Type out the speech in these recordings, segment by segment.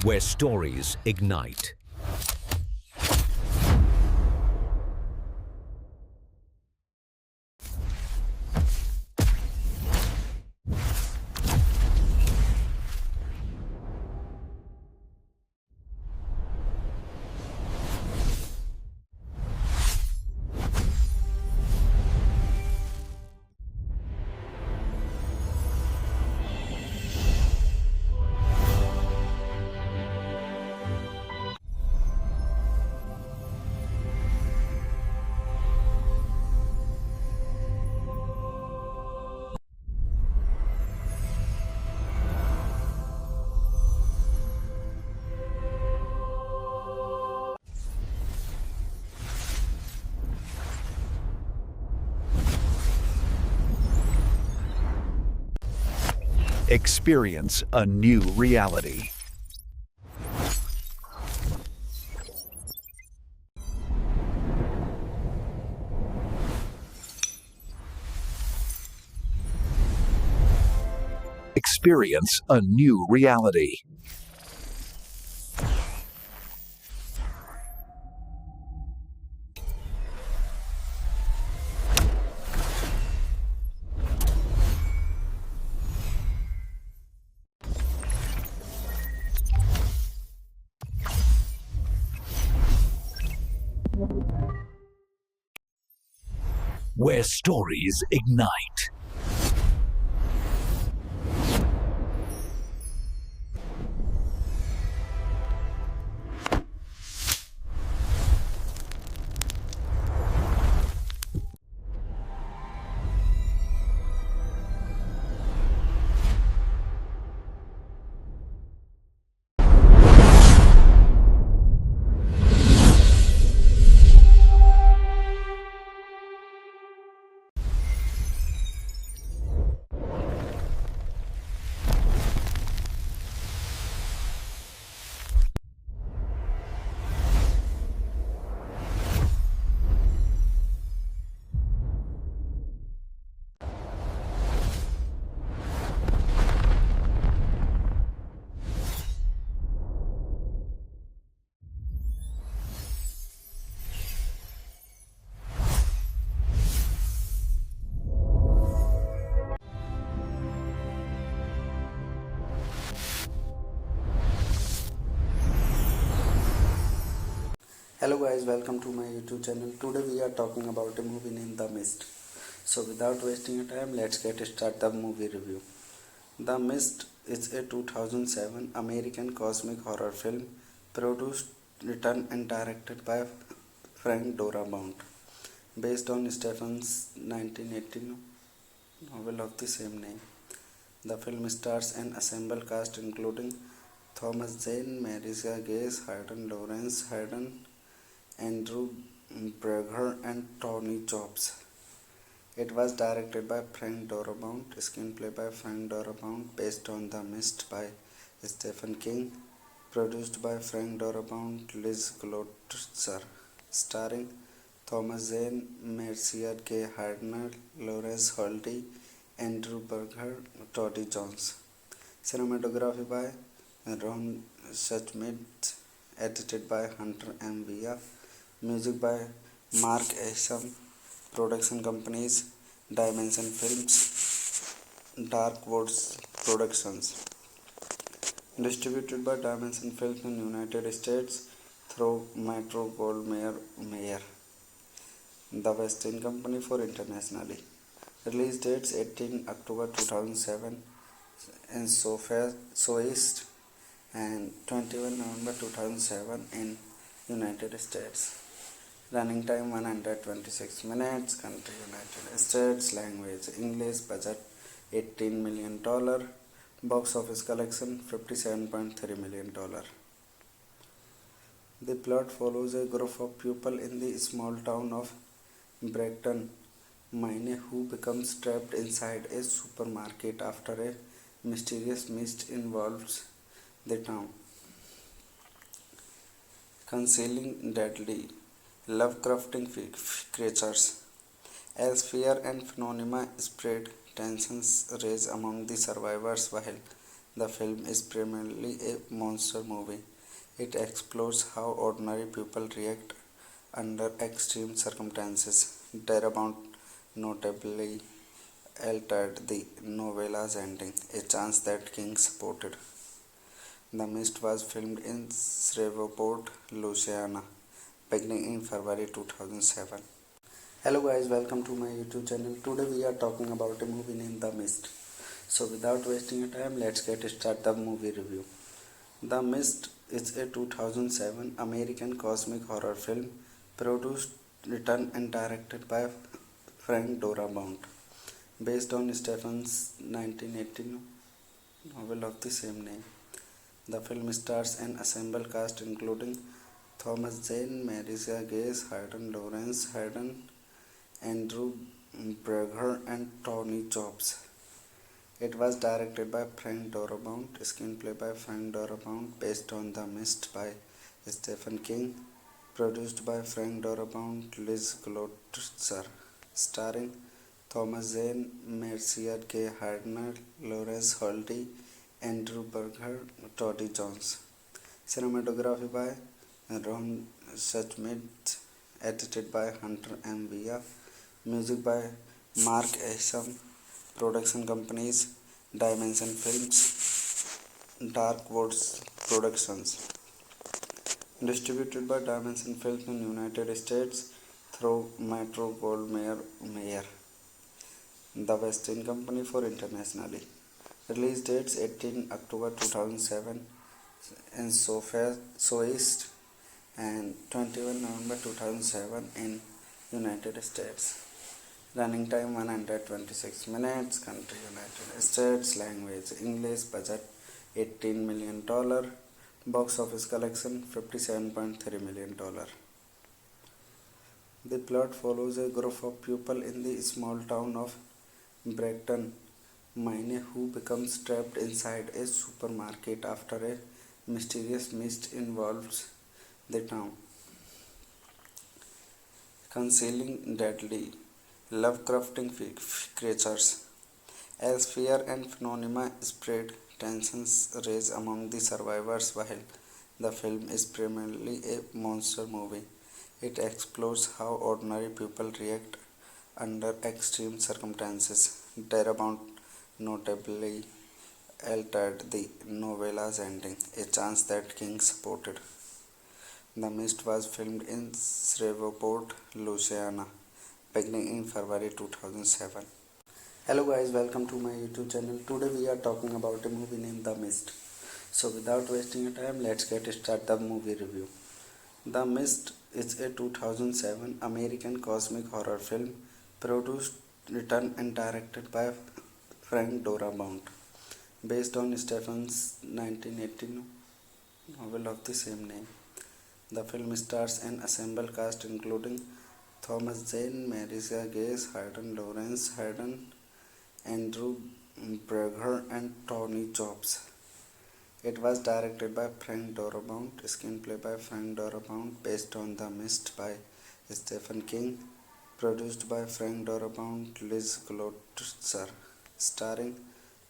where stories ignite. Experience a new reality. Experience a new reality. Where stories ignite. Hello guys, welcome to my YouTube channel. Today we are talking about a movie named The Mist. So without wasting your time, let's get start the movie review. The Mist is a 2007 American cosmic horror film produced, written and directed by Frank Darabont, based on Stephen's 1918 novel of the same name. The film stars an assembled cast including Thomas Jane, Marisa Gay, Hayden Lawrence, Andrew Berger, and Tony Jobs. It was directed by Frank Darabont, screenplay by Frank Darabont, based on The Mist by Stephen King, produced by Frank Darabont, Liz Glotzer, starring Thomas Zane, Mercia Gay Hardner, Lawrence Holdy, Andrew Berger, Toddy Jones. Cinematography by Ron Suchmid, edited by Hunter M. Via. Music by Mark Asham. Production companies Dimension Films, Dark Woods Productions. Distributed by Dimension Films in United States through Metro Goldwyn Mayer, the West End Company for internationally. Release dates 18 October 2007 in Southeast and 21 November 2007 in United States. Running time 126 minutes. Country United States. Language English. Budget $18 million. Box office collection $57.3 million. The plot follows a group of people in the small town of Brighton, Maine, who becomes trapped inside a supermarket after a mysterious mist involves the town, concealing deadly Lovecrafting creatures. As fear and phenomena spread, tensions rage among the survivors while The film is primarily a monster movie. It explores how ordinary people react under extreme circumstances. Terabount notably altered the novella's ending, a chance that King supported. The Mist was filmed in Shreveport, Louisiana, beginning in February 2007. Hello guys, welcome to my YouTube channel. Today we are talking about a movie named The Mist. So without wasting your time, let's get started the movie review. The Mist is a 2007 American cosmic horror film produced, written and directed by Frank Darabont, based on Stephen's 1918 novel of the same name. The film stars an ensemble cast including Thomas Jane, Marisa Gay, Hayden Lawrence, Hayden, Andrew Berger, and Tony Jobs. It was directed by Frank Darabont, screenplay by Frank Darabont, based on The Mist by Stephen King, produced by Frank Darabont, Liz Glotzer, starring Thomas Zane, Mercier K. Hardner, Lawrence Holty, Andrew Berger, Toddy Jones. Cinematography by Ron Schmidt, edited by Hunter M. Villa. Music by Mark Asham. Production companies Dimension Films, Dark Woods Productions. Distributed by Dimension Films in United States through Metro Goldwyn Mayer, the Western Company for internationally. Release dates 18 October 2007 in Southeast and 21 November 2007 in United States. Running time 126 minutes. Country United States. Language English. Budget $18 million. Box office collection $57.3 million. The plot follows a group of people in the small town of Brighton, Maine, who becomes trapped inside a supermarket after a mysterious mist involves the town, concealing deadly Lovecrafting creatures. As fear and phenomena spread, tensions rise among the survivors. While the film is primarily a monster movie, it explores how ordinary people react under extreme circumstances. Darabont notably altered the novella's ending, a chance that King supported. The Mist was filmed in Shreveport, Louisiana, beginning in February 2007. Hello guys, welcome to my YouTube channel. Today we are talking about a movie named The Mist. So without wasting your time, let's get started the movie review. The Mist is a 2007 American cosmic horror film produced, written and directed by Frank Darabont, based on Stephen's 1918 novel of the same name. The film stars an ensemble cast including Thomas Jane, Marisa Gay, Hayden Lawrence, Hayden, Andrew Berger, and Tony Jobs. It was directed by Frank Darabont, screenplay by Frank Darabont, based on The Mist by Stephen King, produced by Frank Darabont, Liz Glotzer, starring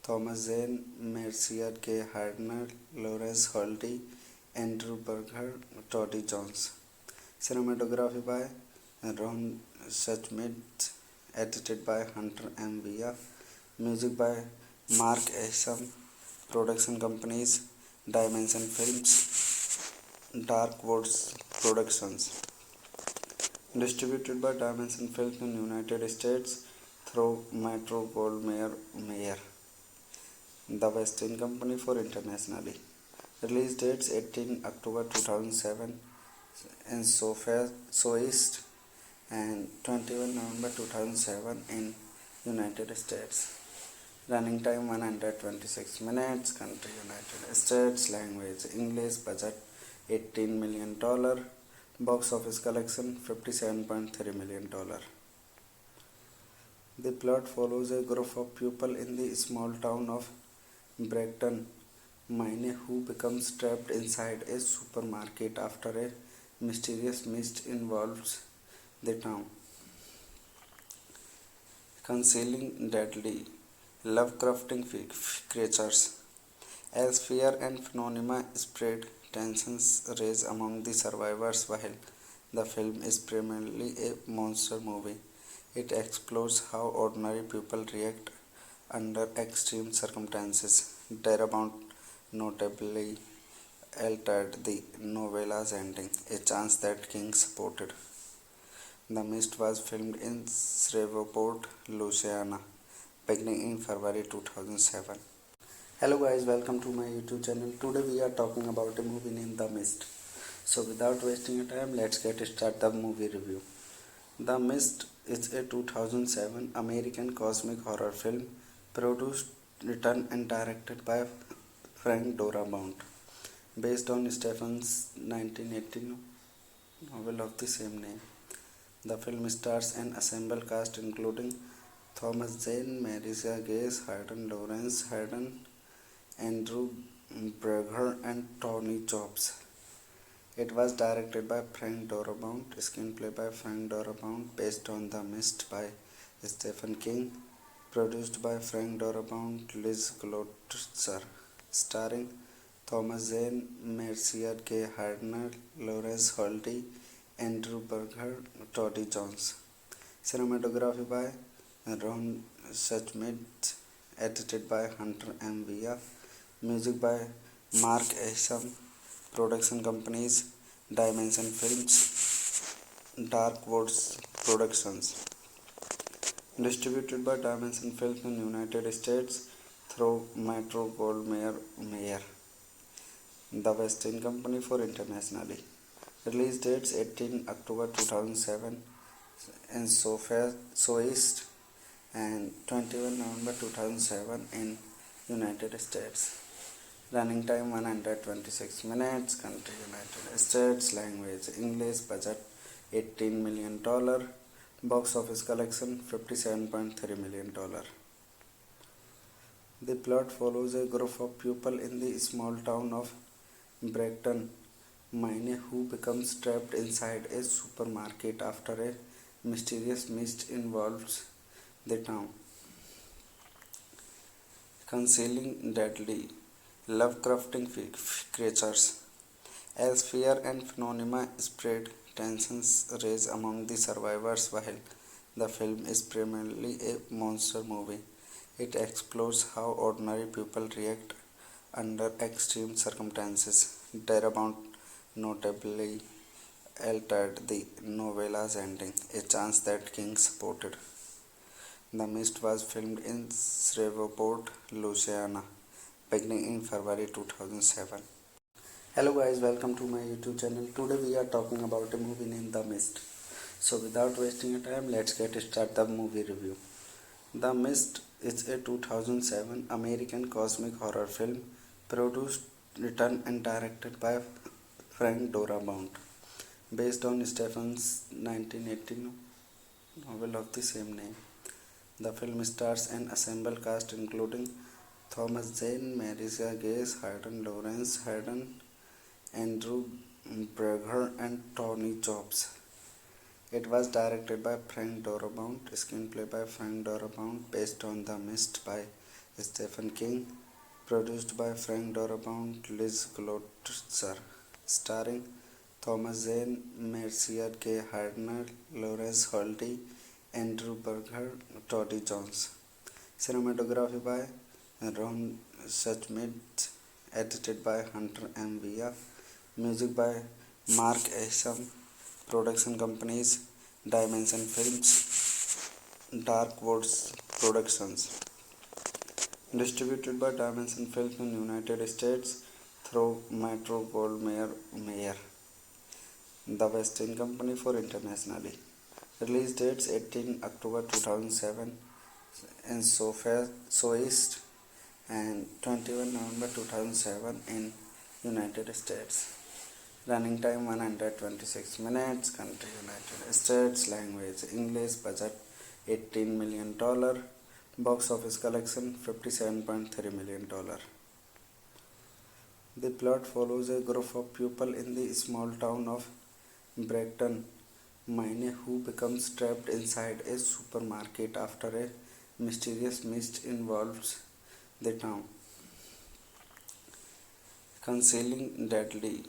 Thomas Zane, Mercier K. Hardner, Lawrence Holty, Andrew Berger, Toddy Jones. Cinematography by Ron Schmidt, edited by Hunter M. Villa. Music by Mark Asham. Production companies Dimension Films, Dark Woods Productions. Distributed by Dimension Films in United States through Metro Goldwyn Mayer, the Western Company for internationally. Release dates 18 October 2007 in Southeast and 21 November 2007 in United States. Running time 126 minutes. Country United States. Language English. Budget $18 million. Box office collection $57.3 million. The plot follows a group of people in the small town of Brighton, Maine, who becomes trapped inside a supermarket after a mysterious mist involves the town, concealing deadly Lovecrafting creatures. As fear and phenomena spread, tensions rage among the survivors while the film is primarily a monster movie. It explores how ordinary people react under extreme circumstances. Darabont notably altered the novella's ending, a chance that King supported. The Mist was filmed in Shreveport, Louisiana, beginning in February 2007. Hello guys, welcome to my YouTube channel. Today we are talking about a movie named The Mist. So without wasting your time, let's get start the movie review. The Mist is a 2007 American cosmic horror film produced, written and directed by Frank Darabont, based on Stephen's 1918 novel of the same name. The film stars an assembled cast including Thomas Jane, Marisa Gase, Hayden Lawrence, Andrew Berger, and Tony Jobs. It was directed by Frank Darabont, screenplay by Frank Darabont, based on The Mist by Stephen King, produced by Frank Darabont, Liz Glotzer, starring Thomas Zane, Mercier K. Hardner, Lawrence Holty, Andrew Berger, Toddy Jones. Cinematography by Ron Suchmet, edited by Hunter M. Villa. Music by Mark Asham. Production companies Dimension Films, Dark Woods Productions. Distributed by Dimension Films in United States through Metro Goldwyn-Mayer, the West Indian Company for internationally. Release dates 18 October 2007 in Southeast and 21 November 2007 in United States. Running time 126 minutes. Country United States. Language English. Budget $18 million. Box office collection $57.3 million. The plot follows a group of people in the small town of Brackton, Maine, who becomes trapped inside a supermarket after a mysterious mist involves the town, concealing deadly Lovecrafting creatures. As fear and phenomena spread, tensions rage among the survivors while the film is primarily a monster movie. It explores how ordinary people react under extreme circumstances. Darabont notably altered the novella's ending, a chance that King supported. The Mist was filmed in Shreveport, Louisiana, beginning in February 2007. Hello guys, welcome to my YouTube channel. Today we are talking about a movie named The Mist. So without wasting your time, let's get start the movie review. The Mist is a 2007 American cosmic horror film produced, written and directed by Frank Darabont, based on Stephen's 1918 novel of the same name. The film stars an assembled cast including Thomas Jane, Marisa Gase, Hayden Lawrence, Andrew Berger, and Tony Jobs. It was directed by Frank Darabont, screenplay by Frank Darabont, based on The Mist by Stephen King, produced by Frank Darabont, Liz Glotzer, starring Thomas Zane, Mercier K. Hardner, Lawrence Holty, Andrew Berger, Toddy Jones. Cinematography by Ron Suchmet, edited by Hunter M. Villa. Music by Mark Asham. Production companies Dimension Films, Dark Woods Productions. Distributed by Dimension Films in United States through Metro Goldwyn-Mayer, the West Indian Company for internationally. Release dates 18 October 2007 in Southeast and 21 November 2007 in United States. Running time 126 minutes. Country United States. Language English. Budget $18 million. Box office collection $57.3 million. The plot follows a group of people in the small town of Brackton, Maine, who becomes trapped inside a supermarket after a mysterious mist involves the town, concealing deadly,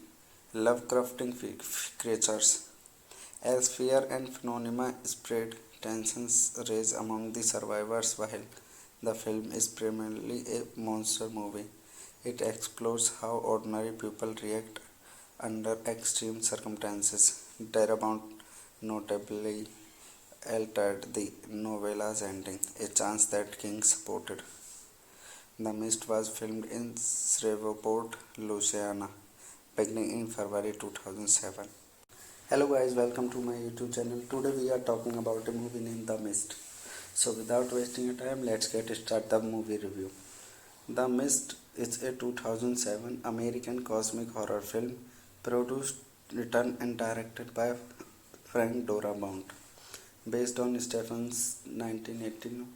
love-crafting creatures. As fear and phenomena spread, tensions rage among the survivors while the film is primarily a monster movie. It explores how ordinary people react under extreme circumstances. Terabount notably altered the novella's ending, a chance that King supported. The Mist was filmed in Shreveport, Louisiana, beginning in February 2007. Hello guys, welcome to my YouTube channel. Today we are talking about a movie named The Mist. So without wasting your time, let's get started the movie review. The Mist is a 2007 American cosmic horror film produced, written and directed by Frank Darabont, based on Stephen's 1918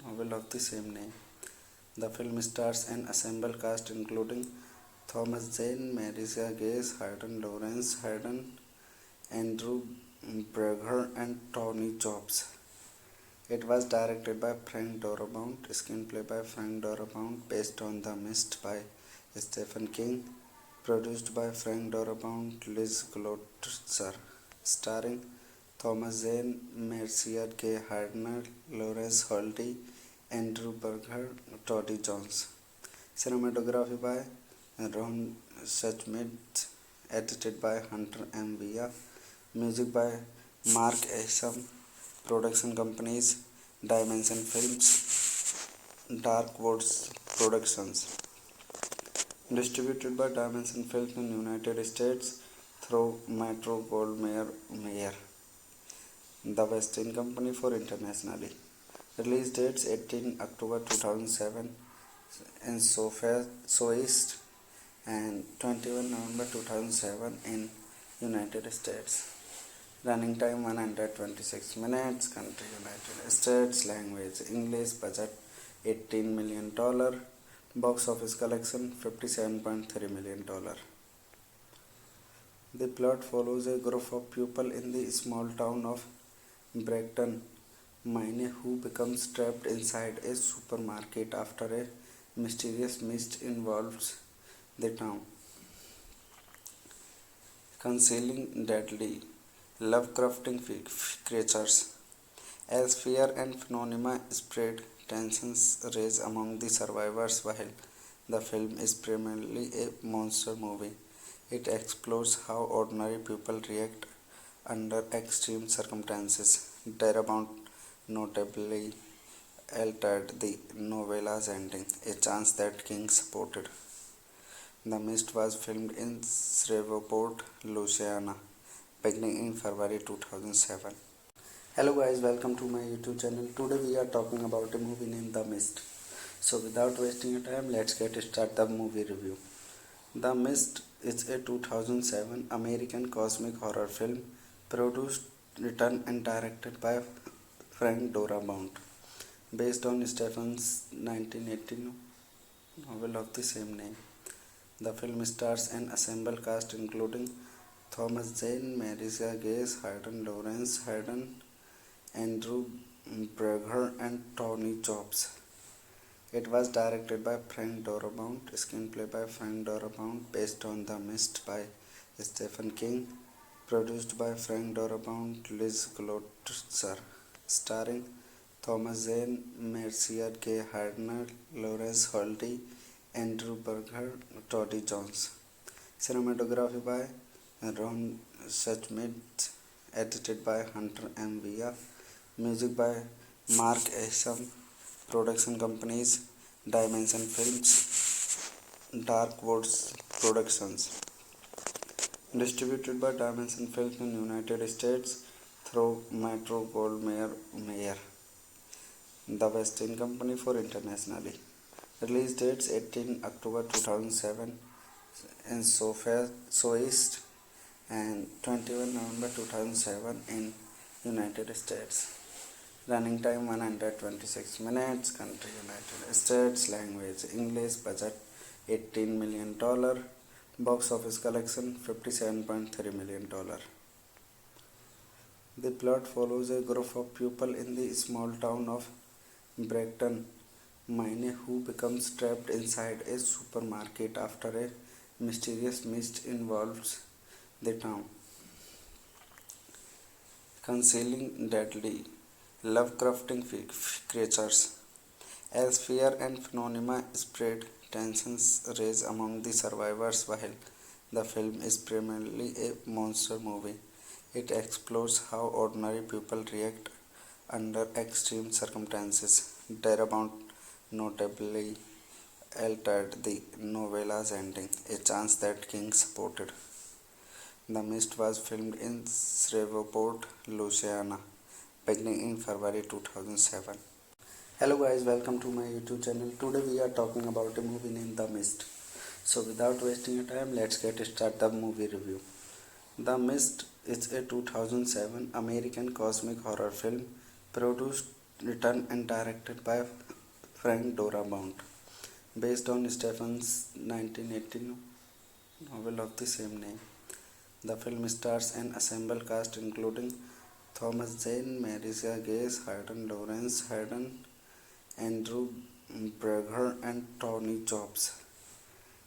novel of the same name. The film stars an assembled cast including Thomas Jane, Marisa Gay, Hayden Lawrence, Andrew Berger, and Tony Jobs. It was directed by Frank Darabont, screenplay by Frank Darabont, based on The Mist by Stephen King, produced by Frank Darabont, Liz Glotzer, starring Thomas Zane, Mercia K. Hardner, Lawrence Holty, Andrew Berger, Toddy Jones. Cinematography by Ron Suchmid, edited by Hunter M. Villa. Music by Mark Asham. Production companies Dimension Films, Dark Woods Productions. Distributed by Dimension Films in United States through Metro Goldwyn Mayer, the West Indian Company for internationally. Release dates 18 October 2007 in Southeast and 21 November 2007 in United States. Running time 126 minutes. Country United States. Language English. Budget $18 million. Box office collection $57.3 million. The plot follows a group of people in the small town of Brackton, Maine, who becomes trapped inside a supermarket after a mysterious mist involves the town, concealing deadly, love-crafting creatures. As fear and phenomena spread, tensions rage among the survivors while the film is primarily a monster movie. It explores how ordinary people react under extreme circumstances. Darabont notably altered the novella's ending, a chance that King supported. The Mist was filmed in Shreveport, Louisiana, beginning in February 2007. Hello guys, welcome to my YouTube channel. Today we are talking about a movie named The Mist. So without wasting your time, let's get started the movie review. The Mist is a 2007 American cosmic horror film produced, written and directed by Frank Darabont, based on Stephen's 1918 novel of the same name. The film stars an assembled cast including Thomas Jane, Marisa Gay, Hayden Lawrence, Andrew Berger, and Tony Jobs. It was directed by Frank Darabont, screenplay by Frank Darabont, based on The Mist by Stephen King, produced by Frank Darabont, Liz Glotzer, starring Thomas Zane, Mercia K. Hardner, Lawrence Holty, Andrew Berger, Toddy Jones. Cinematography by Ron Suchmid, edited by Hunter M. Villa. Music by Mark Asham. Production companies Dimension Films, Dark Woods Productions. Distributed by Dimension Films in United States through Metro Goldwyn Mayer, the West Indian Company for internationally. Release dates 18 October 2007 in Southeast and 21 November 2007 in United States. Running time 126 minutes. Country United States. Language English. Budget $18 million. Box office collection $57.3 million. The plot follows a group of people in the small town of Brackton, Maine, who becomes trapped inside a supermarket after a mysterious mist envelopes the town, concealing deadly, Lovecrafting creatures. As fear and phenomena spread, tensions rage among the survivors while the film is primarily a monster movie. It explores how ordinary people react under extreme circumstances. Darabont notably altered the novella's ending, a chance that King supported. The Mist was filmed in Shreveport, Louisiana, beginning in February 2007. Hello guys, welcome to my YouTube channel. Today we are talking about a movie named The Mist. So without wasting your time, let's get started the movie review. The Mist is a 2007 American cosmic horror film produced, written and directed by Frank Darabont, based on Stephen's 1918 novel of the same name. The film stars an ensemble cast including Thomas Jane, Marisa Gay, Hayden Lawrence, Hayden, Andrew Berger, and Tony Jobs.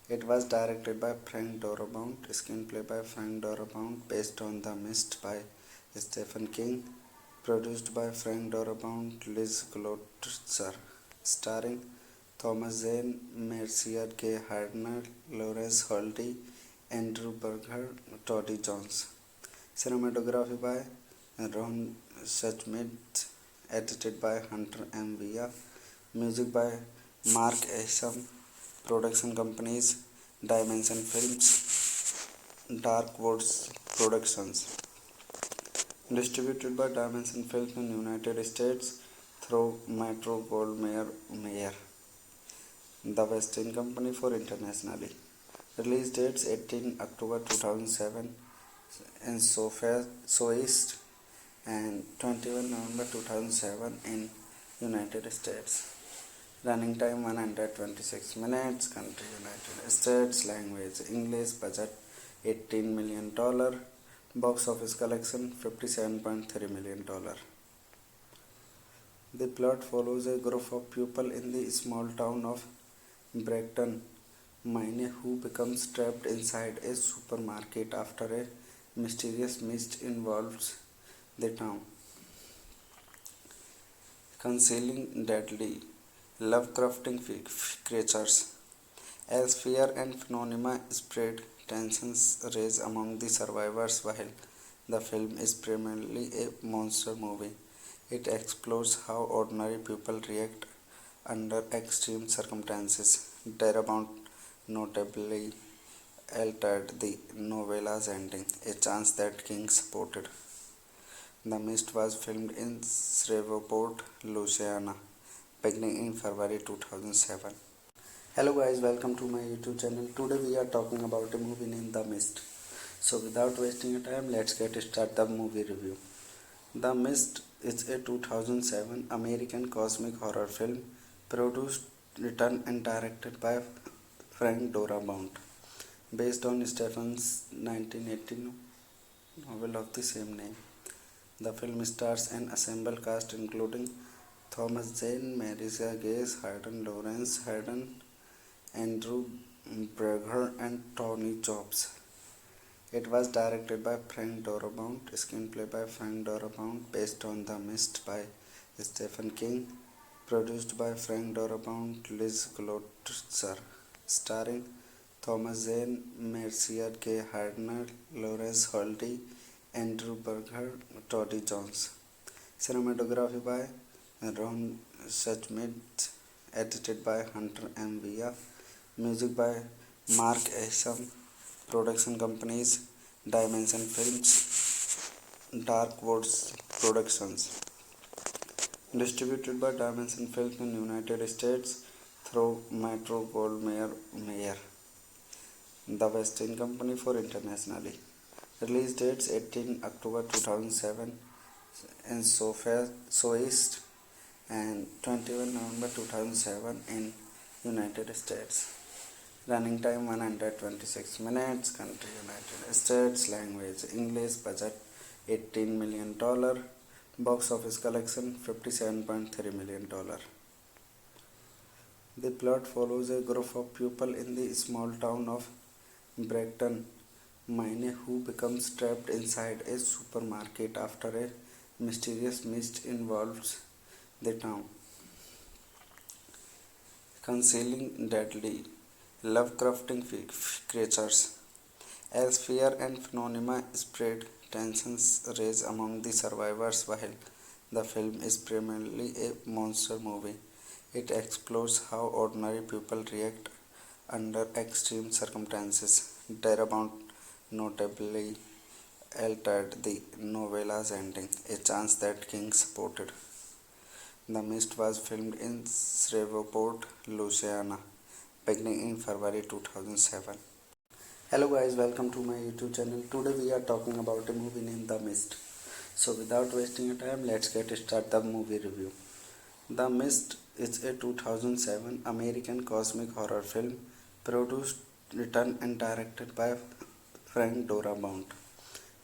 It was directed by Frank Darabont, screenplay by Frank Darabont, based on The Mist by Stephen King, produced by Frank Darabont, Liz Glotzer, starring Thomas Zane, Mercier K. Hardner, Lawrence Holdy, Andrew Berger, Toddy Jones. Cinematography by Ron Schmidt, edited by Hunter M. Villa. Music by Mark Asham. Production companies Dimension Films, Dark Woods Productions. Distributed by Dimension Films in United States through Metro Goldwyn Mayer, the West Indian Company for internationally. Release dates 18 October 2007 in Southeast and 21 November 2007 in United States. Running time 126 minutes. Country United States. Language English. Budget $18 million. Box office collection $57.3 million. The plot follows a group of people in the small town of Brecton, Maine, who becomes trapped inside a supermarket after a mysterious mist envelopes the town, concealing deadly, Lovecrafting creatures. As fear and phenomena spread, tensions rage among the survivors while the film is primarily a monster movie. It explores how ordinary people react under extreme circumstances. Darabont notably altered the novella's ending, a chance that King supported. The Mist was filmed in Shreveport, Louisiana, beginning in February 2007. Hello guys, welcome to my YouTube channel. Today we are talking about a movie named The Mist. So without wasting your time, let's get started the movie review. The Mist is a 2007 American cosmic horror film produced, written and directed by Frank Darabont, based on Stephen's 1918 novel of the same name. The film stars an ensemble cast including Thomas Jane, Marisa Gay, Hayden Lawrence, Hayden, Andrew Berger, and Tony Jobs. It was directed by Frank Darabont, screenplay by Frank Darabont, based on The Mist by Stephen King, produced by Frank Darabont, Liz Glotzer, starring Thomas Zane, Mercier K. Hardner, Lawrence Holdy, Andrew Berger, Toddy Jones. Cinematography by Ron Schmidt, edited by Hunter M. Villa. Music by Mark Asham. Production companies Dimension Films, Dark Woods Productions. Distributed by Dimension Films in United States through Metro Goldwyn Mayer, the West Indian Company for internationally. Release dates 18 October 2007 in Southeast and 21 November 2007 in United States. Running time 126 minutes. Country United States. Language English. Budget $18 million. Box office collection $57.3 million. The plot follows a group of people in the small town of Bragdon Mine, who becomes trapped inside a supermarket after a mysterious mist involves the town, concealing deadly, Lovecrafting creatures. As fear and phenomena spread, tensions rage among the survivors. While the film is primarily a monster movie, it explores how ordinary people react under extreme circumstances. Terabount notably altered the novella's ending, a chance that King supported. The Mist was filmed in Shreveport, Louisiana, beginning in February 2007. Hello guys, welcome to my YouTube channel. Today we are talking about a movie named The Mist. So without wasting your time, let's get started the movie review. The Mist is a 2007 American cosmic horror film produced, written and directed by Frank Darabont,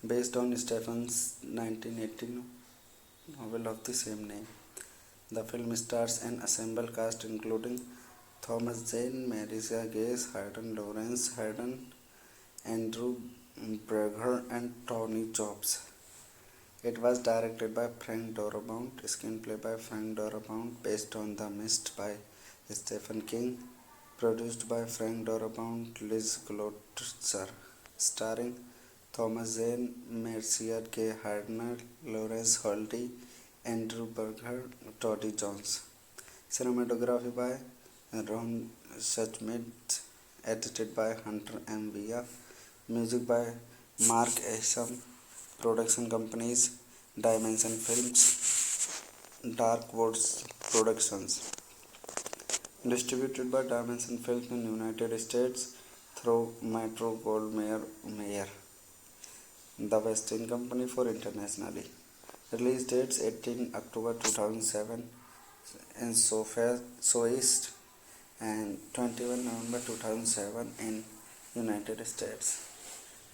based on Stephen's 1918 novel of the same name. The film stars an ensemble cast including Thomas Jane, Marisa Gay, Hayden Lawrence, Hayden, Andrew Berger, and Tony Jobs. It was directed by Frank Darabont, screenplay by Frank Darabont, based on The Mist by Stephen King, produced by Frank Darabont, Liz Glotzer, starring Thomas Zane, Mercier K. Hardner, Lawrence Holty, Andrew Berger, Toddy Jones. Cinematography by Ron Schmidt, edited by Hunter M. Villa. Music by Mark Asham. Production companies Dimension Films, Dark Woods Productions. Distributed by Dimension Films in United States through Metro Goldwyn Mayer, the Western Company for internationally. Release dates 18 October 2007 in Southeast and 21 November 2007 in United States.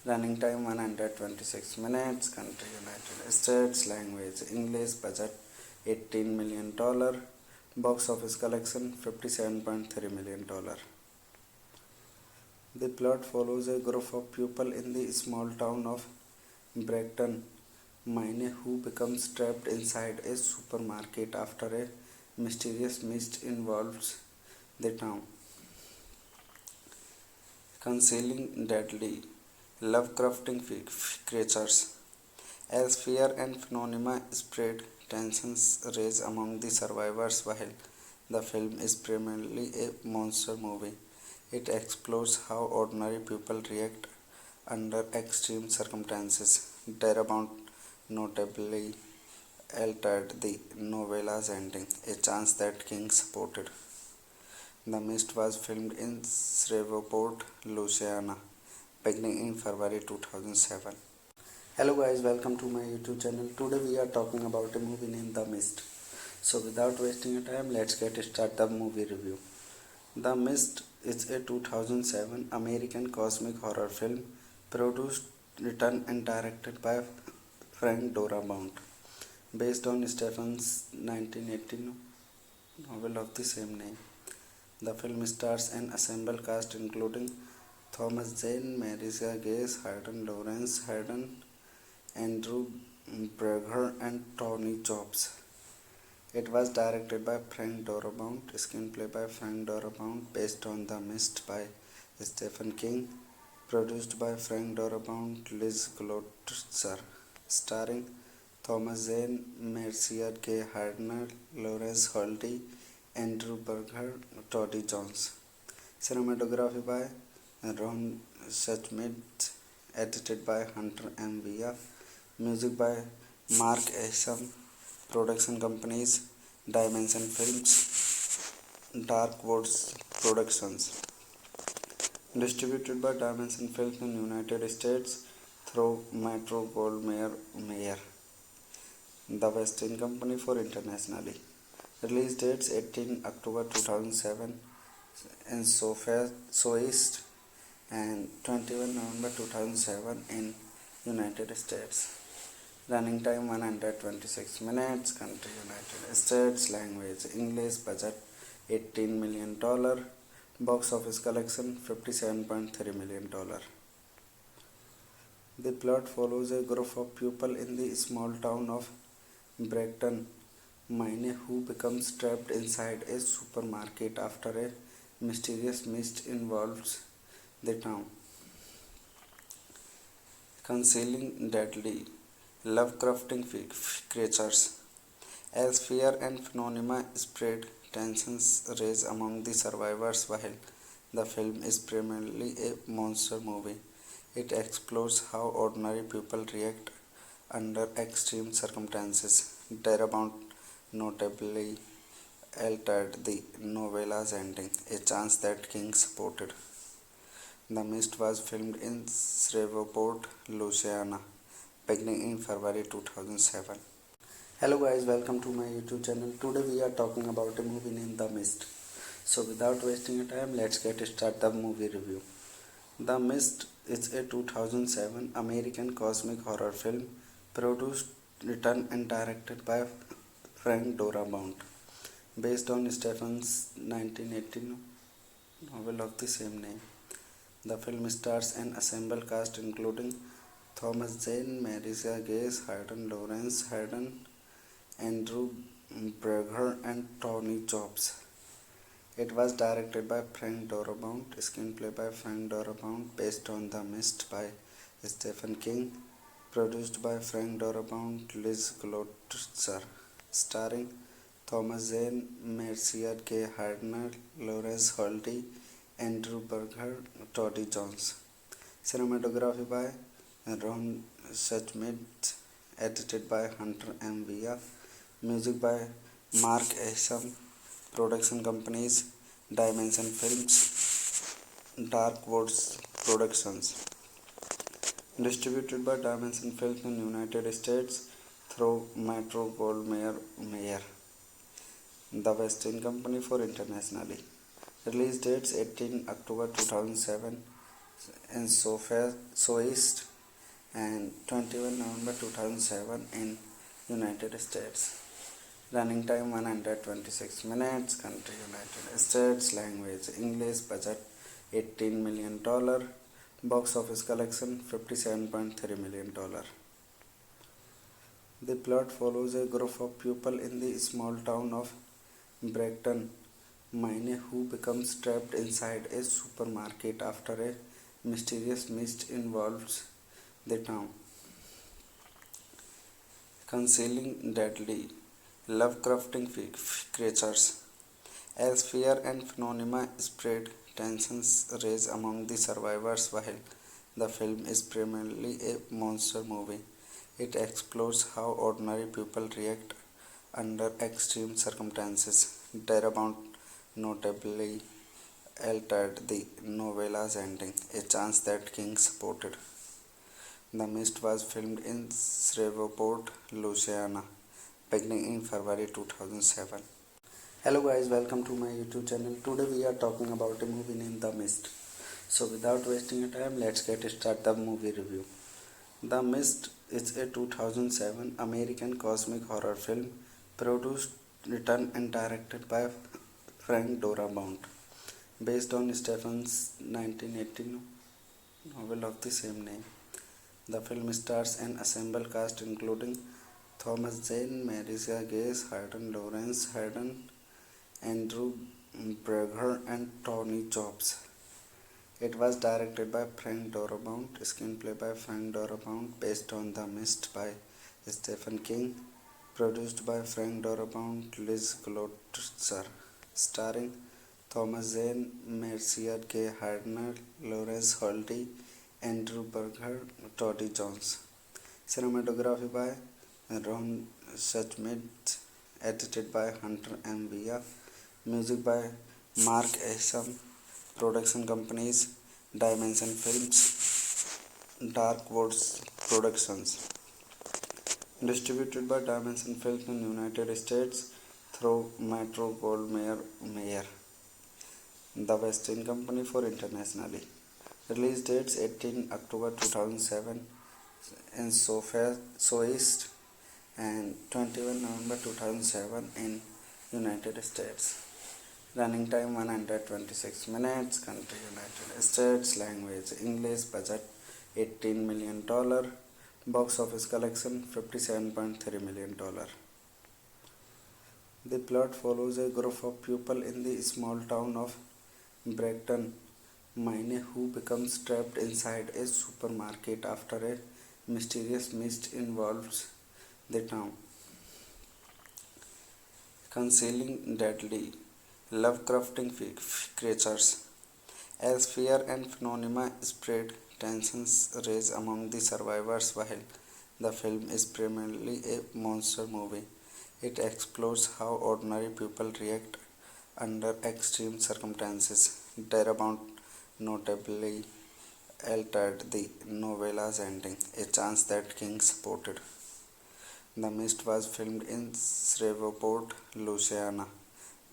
Running time 126 minutes. Country United States. Language English. Budget $18 million. Box office collection $57.3 million. The plot follows a group of people in the small town of Bragdon, Maine, who becomes trapped inside a supermarket after a mysterious mist involves the town, concealing deadly, Lovecrafting creatures. As fear and phenomena spread, tensions rage among the survivors. While the film is primarily a monster movie, it explores how ordinary people react under extreme circumstances. Darabont notably altered the novella's ending, a chance that King supported. The Mist was filmed in Shreveport, Louisiana, beginning in February 2007. Hello guys, welcome to my YouTube channel. Today we are talking about a movie named The Mist. So without wasting your time, let's get started the movie review. The Mist is a 2007 American cosmic horror film produced, written and directed by Frank Darabont, based on Stephen's 1918 novel of the same name. The film stars an ensemble cast including Thomas Jane, Marisa Gay, Hayden Lawrence, Hayden, Andrew Berger, and Tony Jobs. It was directed by Frank Darabont, screenplay by Frank Darabont, based on The Mist by Stephen King, produced by Frank Darabont, Liz Glotzer, starring Thomas Zane, Mercier K. Hardner, Lawrence Holty, Andrew Berger, Toddy Jones. Cinematography by Ron Schmidt, edited by Hunter M. Villa. Music by Mark Asham. Production companies Dimension Films, Dark Woods Productions. Distributed by Dimension Films in United States through Metro Goldwyn Mayer, the Western Company for internationally. Release dates 18 October 2007 in Southeast and 21 November 2007 in United States. Running time 126 minutes. Country United States. Language English. Budget $18 million. Box office collection $57.3 million. The plot follows a group of people in the small town of Brighton, Maine who becomes trapped inside a supermarket after a mysterious mist involves the town, concealing deadly, Lovecrafting creatures. As fear and phenomena spread, tensions rise among the survivors. While the film is primarily a monster movie, it explores how ordinary people react under extreme circumstances. Darabont notably altered the novella's ending, a chance that King supported. The Mist was filmed in Shreveport, Louisiana, beginning in February 2007. Hello guys, welcome to my YouTube channel. Today we are talking about a movie named The Mist. So without wasting your time, let's get started the movie review. The Mist is a 2007 American cosmic horror film produced, written and directed by Frank Darabont, based on Stephen's 1918 novel of the same name. The film stars an assembled cast including Thomas Jane, Marisa Gay, Hayden Lawrence, Andrew Berger, and Tony Jobs. It was directed by Frank Darabont, screenplay by Frank Darabont, based on The Mist by Stephen King, produced by Frank Darabont, Liz Glotzer, starring Thomas Zane, Mercia K. Hardner, Lawrence Holty, Andrew Berger, Toddy Jones. Cinematography by Ron Schmidt, edited by Hunter M. Villa. Music by Mark Asham. Production companies Dimension Films, Dark Woods Productions. Distributed by Dimension Films in United States through Metro-Goldwyn-Mayer, the West Indian Company for internationally. Release dates 18 October 2007 in Southeast and 21 November 2007 in United States. Running time 126 minutes. Country United States. Language English. Budget $18 million. Box office collection $57.3 million. The plot follows a group of people in the small town of Brighton, Maine who becomes trapped inside a supermarket after a mysterious mist involves the town, concealing deadly, Lovecrafting creatures. As fear and phenomena spread, tensions rise among the survivors. While the film is primarily a monster movie, it explores how ordinary people react under extreme circumstances. Darabont notably altered the novella's ending, a chance that King supported. The Mist was filmed in Shreveport, Louisiana, beginning in February 2007. Hello guys, welcome to my YouTube channel. Today we are talking about a movie named The Mist. So without wasting your time, let's get started the movie review. The Mist is a 2007 American cosmic horror film produced, written and directed by Frank Darabont, based on Stephen's 1918 novel of the same name. The film stars an assembled cast including Thomas Jane, Marisa Gay, Hayden Lawrence, Andrew Berger, and Tony Jobs. It was directed by Frank Darabont, screenplay by Frank Darabont, based on The Mist by Stephen King, produced by Frank Darabont, Liz Glotzer, starring Thomas Zane, Mercia K. Hardner, Lawrence Holty, Andrew Berger, Toddy Jones. Cinematography by Ron Schmidt, edited by Hunter M. Villa. Music by Mark Asham. Production companies Dimension Films, Dark Woods Productions. Distributed by Dimension Films in United States through Metro-Goldwyn-Mayer, the West Indian Company for internationally. Release dates 18 October 2007 in Southeast and 21 November 2007 in United States. Running time 126 minutes. Country United States. Language English. Budget $18 million. Box office collection $57.3 million. The plot follows a group of people in the small town of Brighton, Maine, who becomes trapped inside a supermarket after a mysterious mist involves the town, concealing deadly, Lovecrafting creatures. As fear and phenomena spread, tensions rise among the survivors. While the film is primarily a monster movie, it explores how ordinary people react under extreme circumstances. Darabont notably altered the novella's ending, a chance that King supported. The Mist was filmed in Shreveport, Louisiana,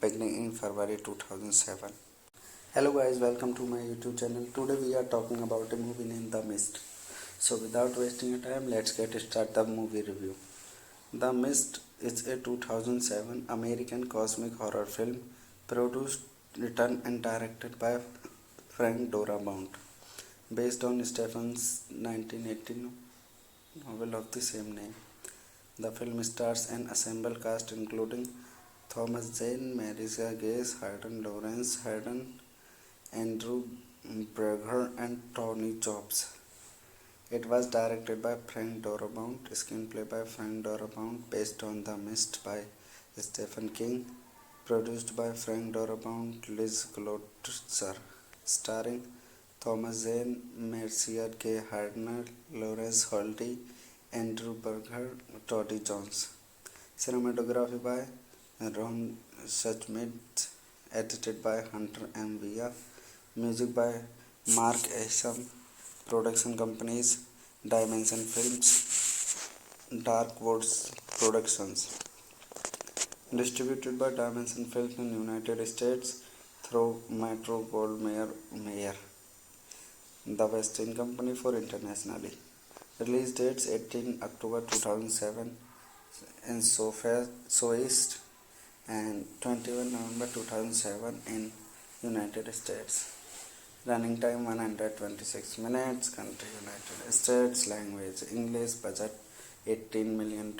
beginning in February 2007. Hello guys, welcome to my YouTube channel. Today we are talking about a movie named The Mist. So without wasting your time, let's get started the movie review. The Mist is a 2007 American cosmic horror film produced, written and directed by Frank Darabont, based on Stephen's 1918 novel of the same name. The film stars an assembled cast including Thomas Jane, Marisa Gay, Hayden Lawrence, Andrew Berger, and Tony Jobs. It was directed by Frank Darabont, screenplay by Frank Darabont, based on The Mist by Stephen King, produced by Frank Darabont, Liz Glotzer, starring Thomas Zane, Mercier K. Hardner, Lawrence Holty, Andrew Berger, Toddy Jones. Cinematography by Ron Suchmet, edited by Hunter M. Via. Music by Mark Asham. Production companies Dimension Films, Dark Woods Productions. Distributed by Dimension Films in United States through Metro Goldwyn Mayer, the West Indian Company for internationally. Release dates 18 October 2007 in Southeast and 21 November 2007 in United States. Running time 126 minutes. Country United States. Language English. Budget $18 million.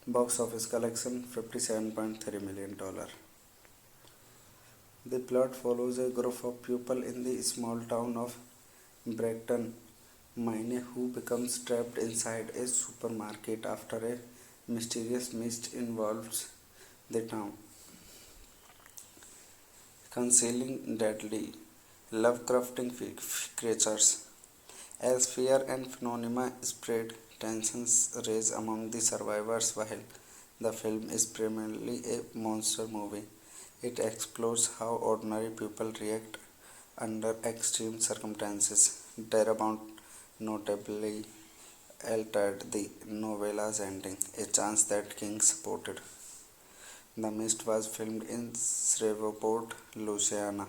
Box office collection $57.3 million. The plot follows a group of people in the small town of Brighton, Maine, who becomes trapped inside a supermarket after a mysterious mist involves the town, concealing deadly, Lovecrafting creatures. As fear and phenomena spread, tensions rise among the survivors. While the film is primarily a monster movie, it explores how ordinary people react under extreme circumstances. Darabont notably altered the novella's ending, a chance that King supported. The Mist was filmed in Shreveport, Louisiana,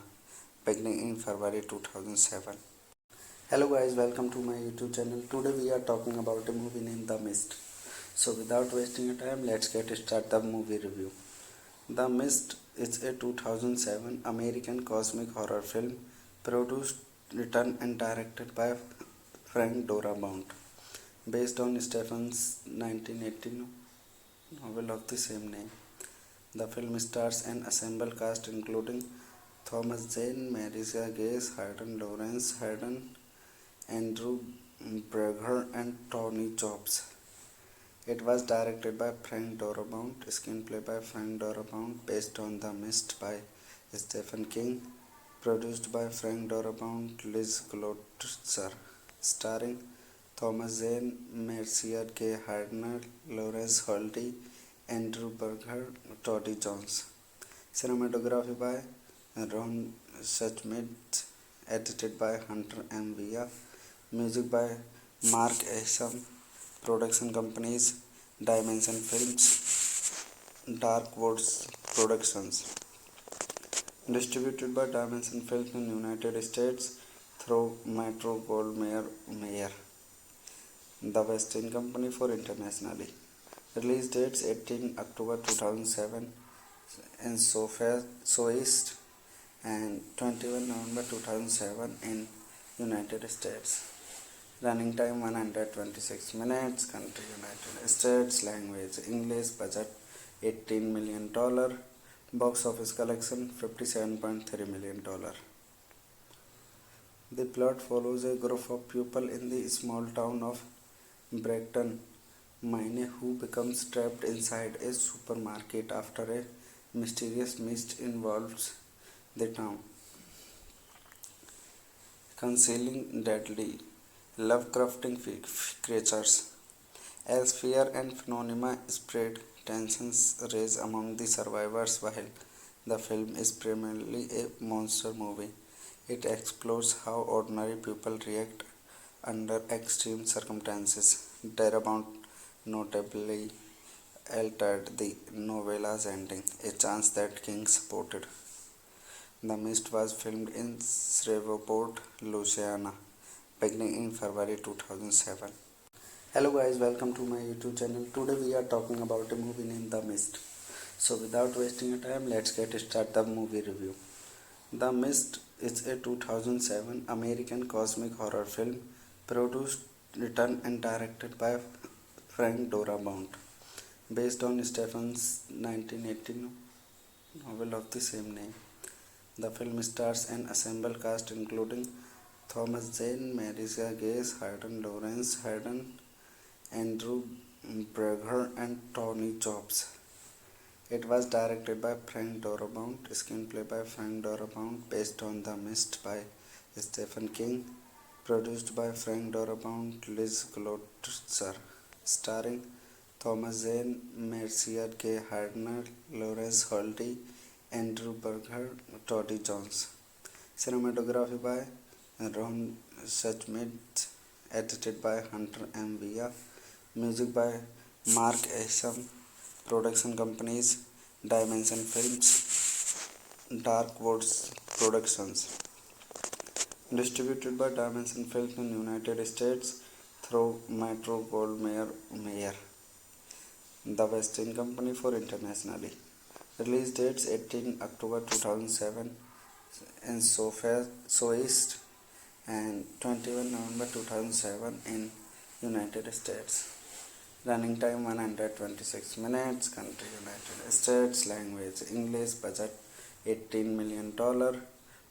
beginning in February 2007. Hello guys, welcome to my YouTube channel. Today we are talking about a movie named The Mist. So without wasting your time, let's get started the movie review. The Mist is a 2007 American cosmic horror film produced, written and directed by Frank Darabont, based on Stephen's 1918 novel of the same name. The film stars an assembled cast including Thomas Jane, Marisa Gay, Hayden Lawrence, Andrew Berger, and Tony Jobs. It was directed by Frank Darabont, screenplay by Frank Darabont, based on The Mist by Stephen King, produced by Frank Darabont, Liz Glotzer, starring Thomas Zane, Mercier K. Hardner, Lawrence Holty, Andrew Berger, Toddy Jones. Cinematography by Ron Suchmet, edited by Hunter M. Via. Music by Mark Asham. Production companies Dimension Films, Dark Woods Productions. Distributed by Dimension Films in United States through Metro Goldwyn Mayer, the West Indian Company for internationally. Release dates 18 October 2007 in Soest and 21 November 2007 in United States. Running time 126 minutes. Country United States. Language English. Budget $18 million. Box office collection $57.3 million. The plot follows a group of people in the small town of Brighton, Maine, who becomes trapped inside a supermarket after a mysterious mist involves the town, concealing deadly, Lovecrafting creatures. As fear and phenomena spread, tensions rise among the survivors. While the film is primarily a monster movie, it explores how ordinary people react under extreme circumstances. Darabont notably altered the novella's ending, a chance that King supported. The Mist was filmed in Shreveport, Louisiana, beginning in February 2007. Hello guys, welcome to my YouTube channel. Today we are talking about a movie named The Mist. So without wasting your time, let's get started the movie review. The Mist is a 2007 American cosmic horror film produced, written and directed by Frank Darabont, based on Stephen's 1918 novel of the same name. The film stars an assembled cast including Thomas Jane, Marisa Gay, Hayden Lawrence, Andrew Berger, and Tony Jobs. It was directed by Frank Darabont, screenplay by Frank Darabont, based on The Mist by Stephen King, produced by Frank Darabont, Liz Glotzer, starring Thomas Zane, Mercier K. Hardner, Lawrence Holdy, Andrew Berger, Toddy Jones. Cinematography by Ron Suchmid, edited by Hunter M. Villa. Music by Mark Asham. Production companies Dimension Films, Dark Woods Productions. Distributed by Dimension Films in United States through Metro Goldwyn-Mayer, the Westin Company for internationally. Release dates 18 October 2007 in Soest and 21 November 2007 in United States. Running time 126 minutes. Country United States. Language English. Budget $18 million.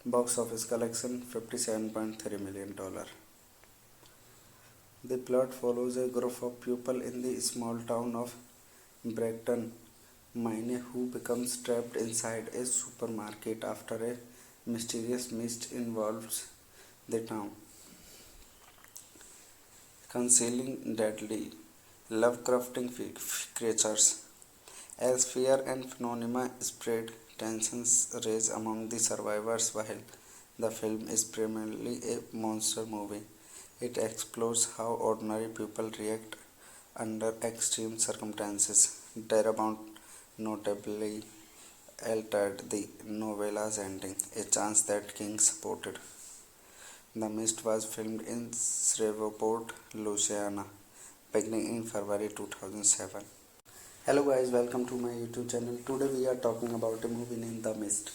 Box office collection $57.3 million. The plot follows a group of people in the small town of Brighton, Maine, who becomes trapped inside a supermarket after a mysterious mist involves the town, concealing deadly, Lovecrafting creatures. As fear and phenomena spread, tensions rise among the survivors. While the film is primarily a monster movie, it explores how ordinary people react under extreme circumstances. Darabont notably altered the novella's ending, a chance that King supported. The Mist was filmed in Shreveport, Louisiana, beginning in February 2007. Hello guys, welcome to my YouTube channel. Today we are talking about a movie named The Mist.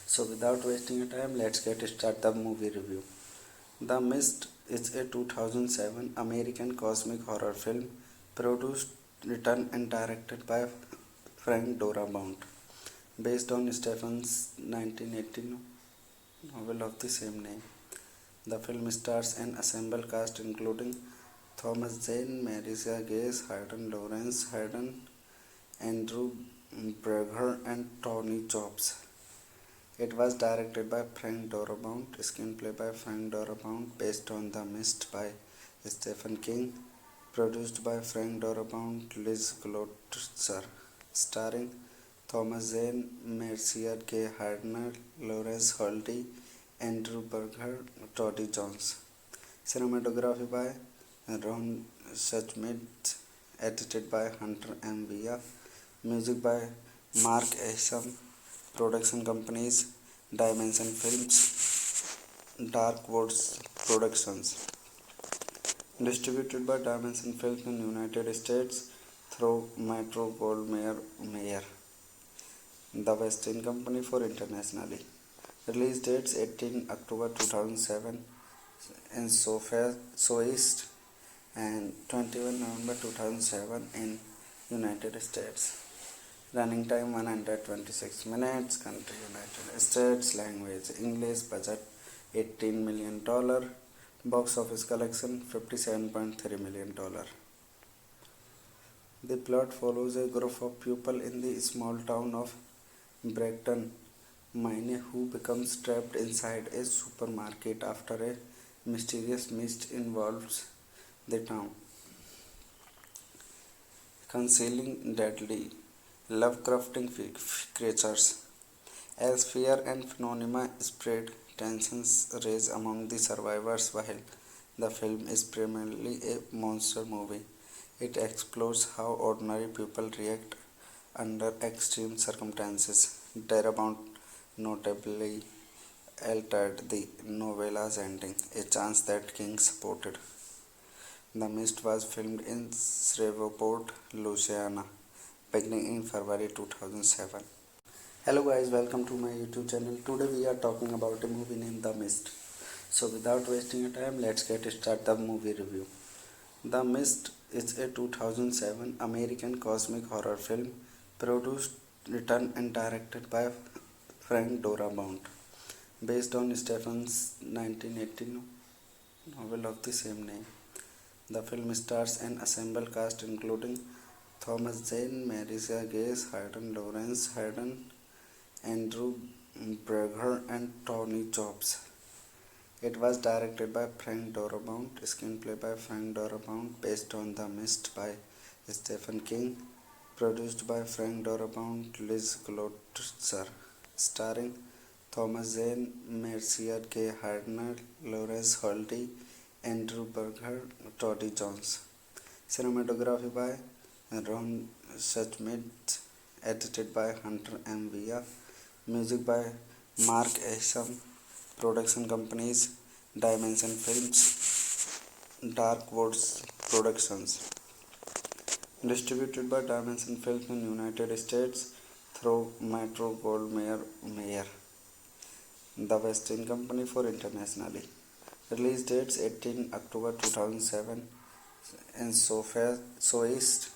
So without wasting your time, let's get started the movie review. The Mist is a 2007 American cosmic horror film produced, written and directed by Frank Darabont, based on Stephen's 1918 novel of the same name. The film stars an assembled cast including Thomas Jane, Marisa Gay, Hayden Lawrence, Andrew Berger, and Tony Jobs. It was directed by Frank Darabont, screenplay by Frank Darabont, based on The Mist by Stephen King, produced by Frank Darabont, Liz Glotzer, starring Thomas Zane, Mercier K. Hardner, Lawrence Holdy, Andrew Berger, Toddy Jones. Cinematography by Ron Suchmid, edited by Hunter M. Villa. Music by Mark Asham. Production companies Dimension Films, Dark Woods Productions. Distributed by Dimension Films in United States through Metro Goldwyn-Mayer, The West Indian Company for internationally. Release dates 18 October 2007 in East and 21 November 2007 in United States. Running time 126 minutes. Country United States. Language English. Budget $18 million. Box office collection $57.3 million. The plot follows a group of people in the small town of Brighton, Maine who becomes trapped inside a supermarket after a mysterious mist involves the town, concealing deadly, Lovecrafting creatures. As fear and phenomena spread, tensions rise among the survivors. While the film is primarily a monster movie, it explores how ordinary people react under extreme circumstances. Darabont notably altered the novella's ending, a chance that King supported. The Mist was filmed in Shreveport, Louisiana, beginning in February 2007. Hello guys, welcome to my YouTube channel. Today we are talking about a movie named The Mist. So without wasting your time, let's get started the movie review. The Mist is a 2007 American cosmic horror film produced, written and directed by Frank Darabont, based on Stephen's 1980 novel of the same name. The film stars an ensemble cast including Thomas Jane, Marisa Gay, Hayden Lawrence, Hayden, Andrew Berger, and Tony Jobs. It was directed by Frank Darabont, screenplay by Frank Darabont, based on The Mist by Stephen King, produced by Frank Darabont, Liz Glotzer, starring Thomas Zane, Mercier K. Hardner, Lawrence Holty, Andrew Berger, Toddy Jones. Cinematography by Ron Schmidt, edited by Hunter M. Villa. Music by Mark Asham. Production companies Dimension Films, Dark Woods Productions. Distributed by Dimension Films in United States through Metro-Goldwyn-Mayer. The West Indian Company for internationally. Release dates 18 October 2007 in East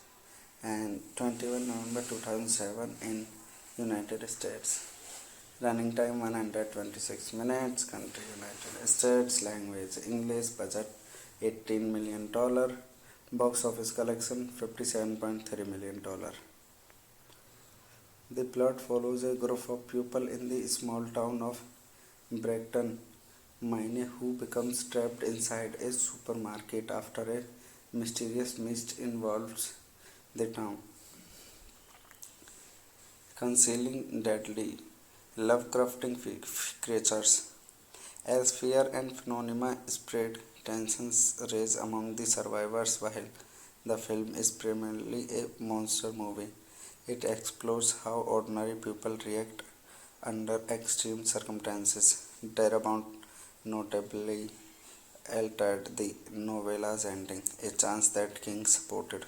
and 21 November 2007 in United States. Running time 126 minutes. Country United States. Language English. Budget $18 million. Box office collection $57.3 million. The plot follows a group of people in the small town of Brighton, Maine who becomes trapped inside a supermarket after a mysterious mist involves the town, concealing deadly, Lovecrafting creatures. As fear and phenomena spread, tensions rise among the survivors. While the film is primarily a monster movie, it explores how ordinary people react under extreme circumstances. Darabont notably altered the novella's ending, a chance that King supported.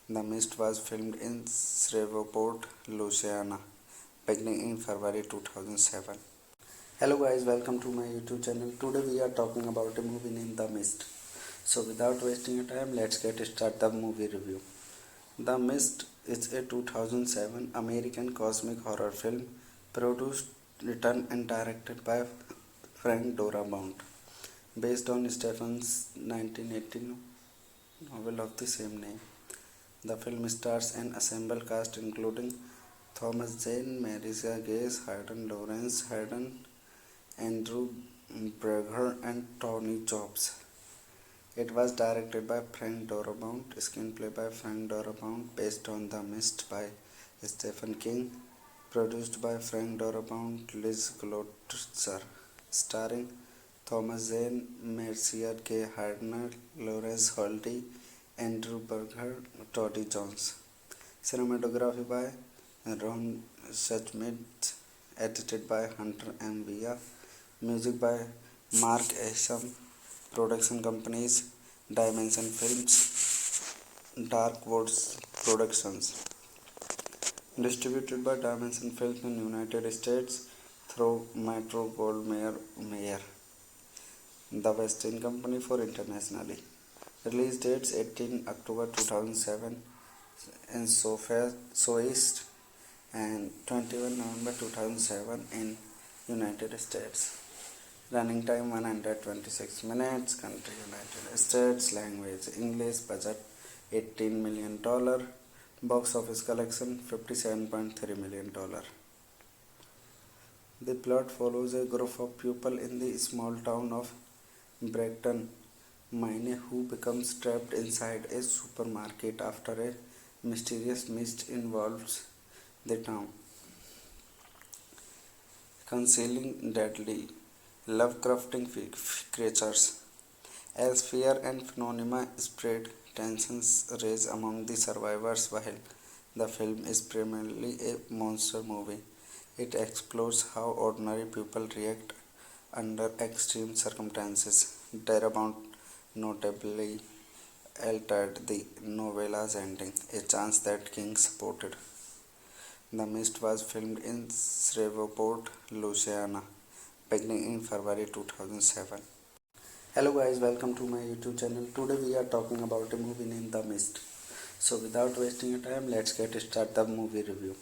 The Mist was filmed in Shreveport, Louisiana, beginning in February 2007. Hello guys, welcome to my YouTube channel. Today we are talking about a movie named The Mist. So without wasting your time, let's get started the movie review. The Mist is a 2007 American cosmic horror film produced, written and directed by Frank Darabont, based on Stephen's 1980 novel of the same name. The film stars an ensemble cast including Thomas Jane, Marisa Gay, Hayden Lawrence, Hayden, Andrew Berger, and Tony Jobs. It was directed by Frank Darabont, screenplay by Frank Darabont, based on The Mist by Stephen King, produced by Frank Darabont, Liz Glotzer, starring Thomas Zane, Mercier K. Hardner, Lawrence Holty, Andrew Berger, Toddy Jones. Cinematography by Ron Schmidt, edited by Hunter M. Villa. Music by Mark Asham. Production companies Dimension Films, Dark Woods Productions. Distributed by Dimension Films in United States through Metro-Goldwyn-Mayer, the West Indian Company for internationally. Release dates 18 October 2007 in Southeast and 21 November 2007 in United States. Running time 126 minutes. Country United States. Language English. Budget $18 million. Box office collection $57.3 million. The plot follows a group of people in the small town of Brighton, Maine, who becomes trapped inside a supermarket after a mysterious mist involves the town, concealing deadly Lovecrafting creatures. As fear and phenomena spread, tensions rage among the survivors. While the film is primarily a monster movie, it explores how ordinary people react under extreme circumstances. Darabont notably altered the novella's ending, a chance that King supported. The Mist was filmed in Shreveport, Louisiana, beginning in February 2007. Hello guys, welcome to my YouTube channel. Today we are talking about a movie named The Mist. So without wasting your time, let's get started the movie review.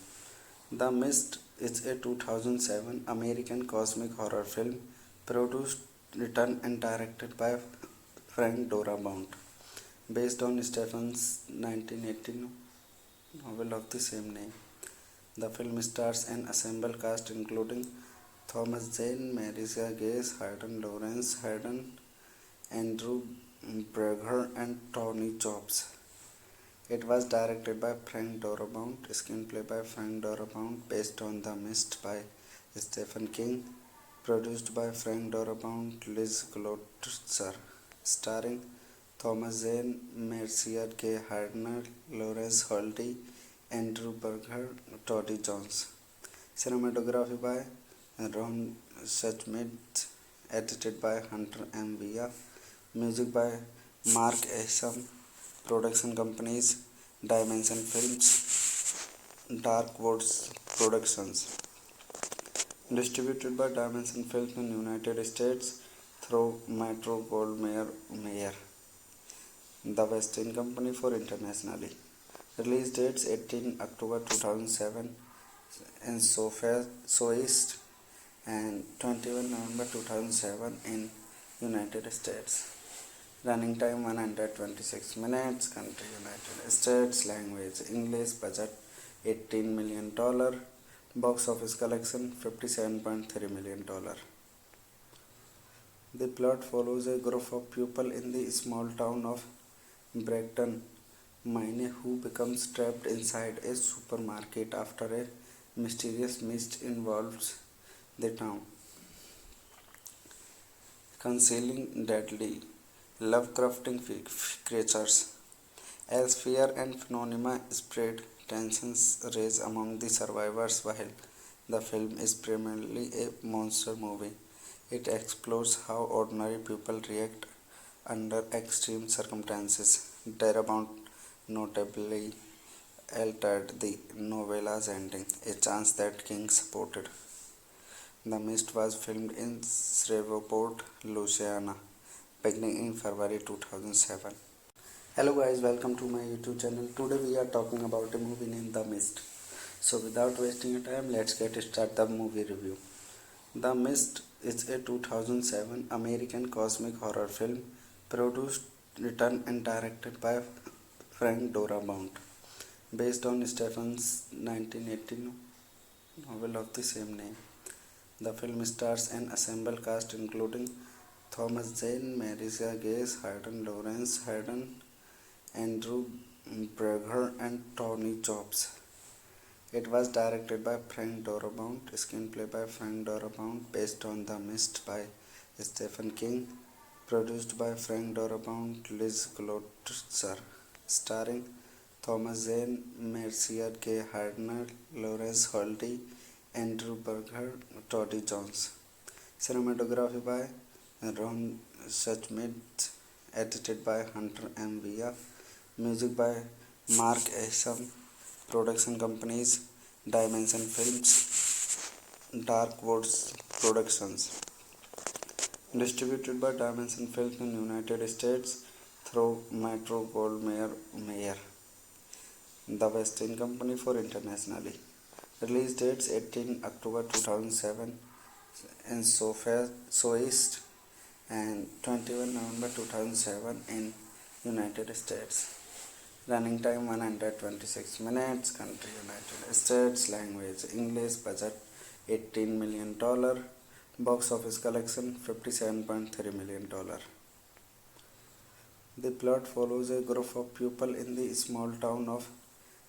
The Mist is a 2007 American cosmic horror film produced, written and directed by Frank Darabont, based on Stephen's 1918 novel of the same name. The film stars an assembled cast including Thomas Jane, Marisa Gay, Hayden Lawrence, Andrew Berger, and Tony Jobs. It was directed by Frank Darabont, screenplay by Frank Darabont, based on The Mist by Stephen King, produced by Frank Darabont, Liz Glotzer, starring Thomas Zane, Mercier K. Hardner, Lawrence Holty, Andrew Berger, Toddy Jones. Cinematography by Ron Suchmet, edited by Hunter M. Villa. Music by Mark Asham. Production companies Dimension Films, Dark Woods Productions. Distributed by Dimension Films in United States through Metro-Goldwyn-Mayer, the West Indian Company for internationally. Release dates 18 October 2007 in Southeast and 21 November 2007 in United States. Running time 126 minutes. Country United States. Language English. Budget $18 million. Box office collection $57.3 million. The plot follows a group of people in the small town of Brighton, Maine, who becomes trapped inside a supermarket after a mysterious mist involves the town, concealing deadly Lovecrafting creatures. As fear and phenomena spread, tensions rage among the survivors. While the film is primarily a monster movie, it explores how ordinary people react under extreme circumstances. Darabont notably altered the novella's ending, a chance that King supported. The Mist was filmed in Shreveport, Louisiana, beginning in February 2007. Hello guys, welcome to my YouTube channel. Today we are talking about a movie named The Mist. So without wasting your time, let's get started the movie review. The Mist is a 2007 American cosmic horror film produced, written and directed by Frank Darabont, based on Stephen's 1918 novel of the same name. The film stars an assembled cast including Thomas Jane, Marisa Gay, Hayden Lawrence, Andrew Berger, and Tony Jobs. It was directed by Frank Darabont, screenplay by Frank Darabont, based on The Mist by Stephen King, produced by Frank Darabont, Liz Glotzer, starring Thomas Zane, Mercier K. Hardner, Lawrence Holty, Andrew Berger, Toddy Jones. Cinematography by Ron Suchmet, edited by Hunter M. Villa. Music by Mark Asham. Production companies Dimension Films, Dark Woods Productions. Distributed by Dimension Films in United States through Metro-Goldwyn-Mayer, the West Indian Company for internationally. Release dates 18 October 2007 in Southeast and 21 November 2007 in United States. Running time 126 minutes. Country United States. Language English. Budget $18 million. Box office collection $57.3 million. The plot follows a group of people in the small town of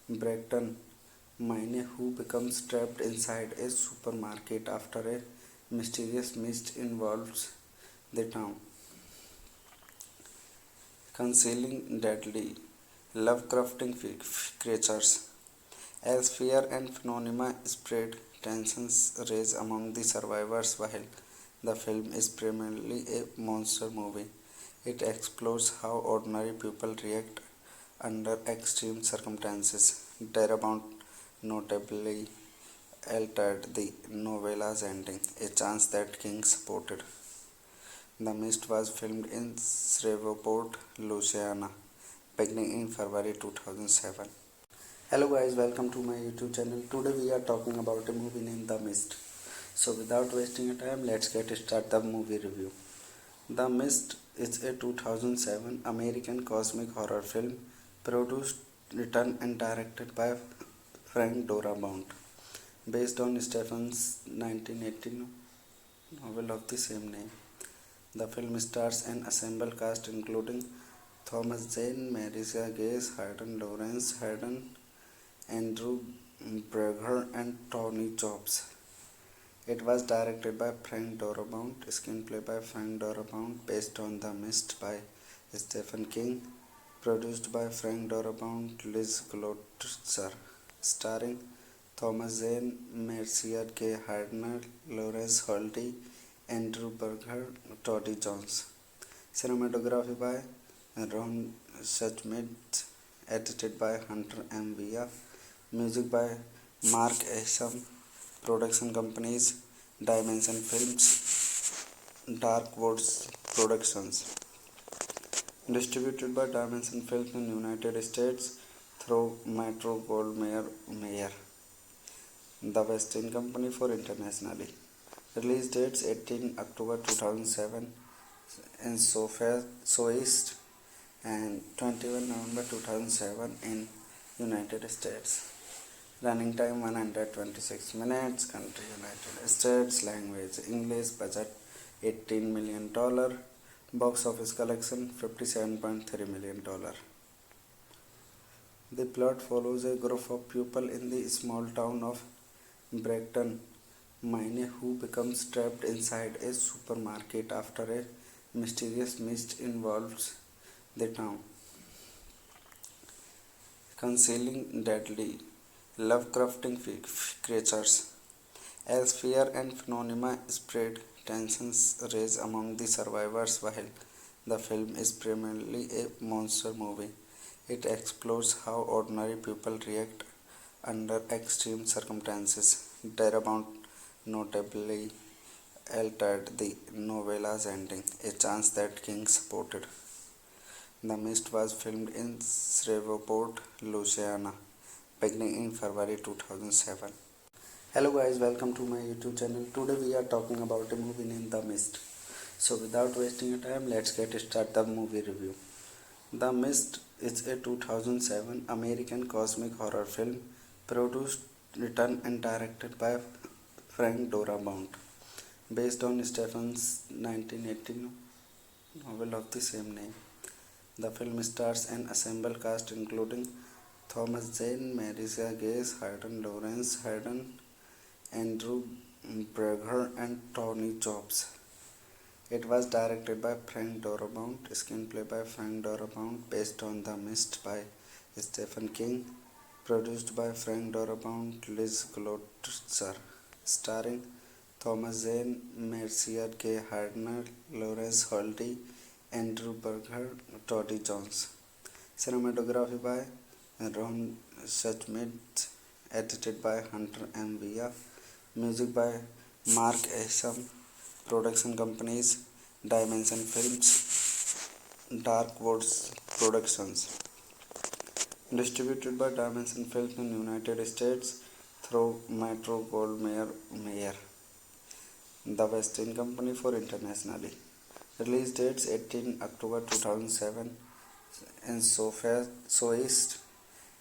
Brighton, Maine, who becomes trapped inside a supermarket after a mysterious mist involves the town, concealing deadly Lovecrafting creatures. As fear and phenomena spread, tensions rise among the survivors. While the film is primarily a monster movie, it explores how ordinary people react under extreme circumstances. Darabont notably altered the novella's ending, a chance that King supported. The Mist was filmed in Shreveport, Louisiana, beginning in February 2007. Hello guys, welcome to my YouTube channel. Today we are talking about a movie named The Mist. So without wasting your time, let's get started the movie review. The Mist is a 2007 American cosmic horror film produced, written and directed by Frank Darabont, based on Stephen's 1918 novel of the same name. The film stars an assembled cast including Thomas Jane, Marisa Gay, Hayden Lawrence, Andrew Berger, and Tony Jobs. It was directed by Frank Darabont, screenplay by Frank Darabont, based on The Mist by Stephen King, produced by Frank Darabont, Liz Glotzer, starring Thomas Zane, Marcia Gay Harden, Lawrence Holty, Andrew Berger, Toddy Jones. Cinematography by Ron Schmidt, edited by Hunter M. Via. Music by Mark Asham. Production companies Dimension Films, Dark Woods Productions. Distributed by Dimension Films in United States through Metro-Goldwyn-Mayer, the West Indian Company for internationally. Release dates 18 October 2007 in Southeast and 21 November 2007 in United States. Running time 126 minutes. Country United States. Language English. Budget $18 million. Box office collection $57.3 million. The plot follows a group of people in the small town of Brighton, Maine, who becomes trapped inside a supermarket after a mysterious mist involves the town, concealing deadly Lovecrafting creatures. As fear and phenomena spread, tensions rise among the survivors. While the film is primarily a monster movie, it explores how ordinary people react under extreme circumstances. Darabont notably altered the novella's ending, a chance that King supported. The Mist was filmed in Shreveport, Louisiana, beginning in February 2007. Hello guys, welcome to my YouTube channel. Today we are talking about a movie named The Mist. So without wasting your time, let's get started the movie review. The Mist is a 2007 American cosmic horror film produced, written and directed by Frank Darabont, based on Stephen's 1918 novel of the same name. The film stars an assembled cast including Thomas Jane, Marisa Gay, Hayden Lawrence, Andrew Berger, and Tony Jobs. It was directed by Frank Darabont, screenplay by Frank Darabont, based on The Mist by Stephen King, produced by Frank Darabont, Liz Glotzer, starring Thomas Zane, Marcia Gay Harden, Lawrence Holty, Andrew Berger, Toddy Jones. Cinematography by Ron Schmidt, edited by Hunter M. Villa, music by Mark Asham, production companies Dimension Films, Dark Woods Productions, distributed by Dimension Films in United States through Metro Goldwyn Mayer, the West Indian Company for internationally. Release dates 18 October 2007 in Southeast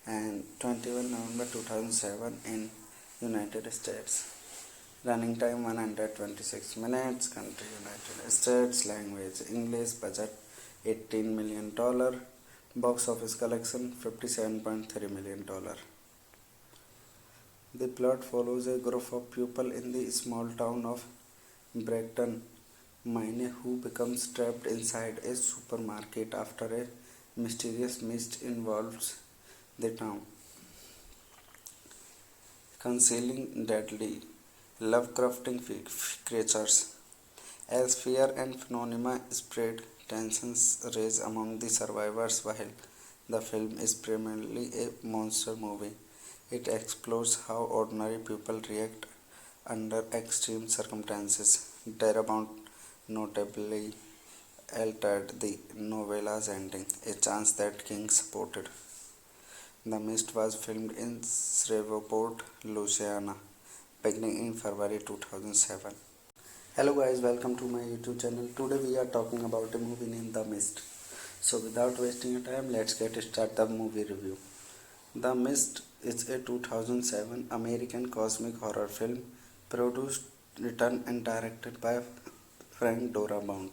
and 21 November 2007 in United States. Running time 126 minutes. Country United States. Language English. Budget $18 million. Box office collection $57.3 million. The plot follows a group of people in the small town of Brighton, Maine, who becomes trapped inside a supermarket after a mysterious mist involves the town, concealing deadly Lovecrafting creatures. As fear and phenomena spread, tensions rise among the survivors. While the film is primarily a monster movie, it explores how ordinary people react under extreme circumstances. Darabont notably altered the novella's ending, a chance that King supported. The Mist was filmed in Shreveport, Louisiana, beginning in February 2007. Hello guys, welcome to my YouTube channel. Today we are talking about a movie named The Mist. So without wasting your time, let's get started the movie review. The Mist is a 2007 American cosmic horror film produced, written and directed by Frank Darabont,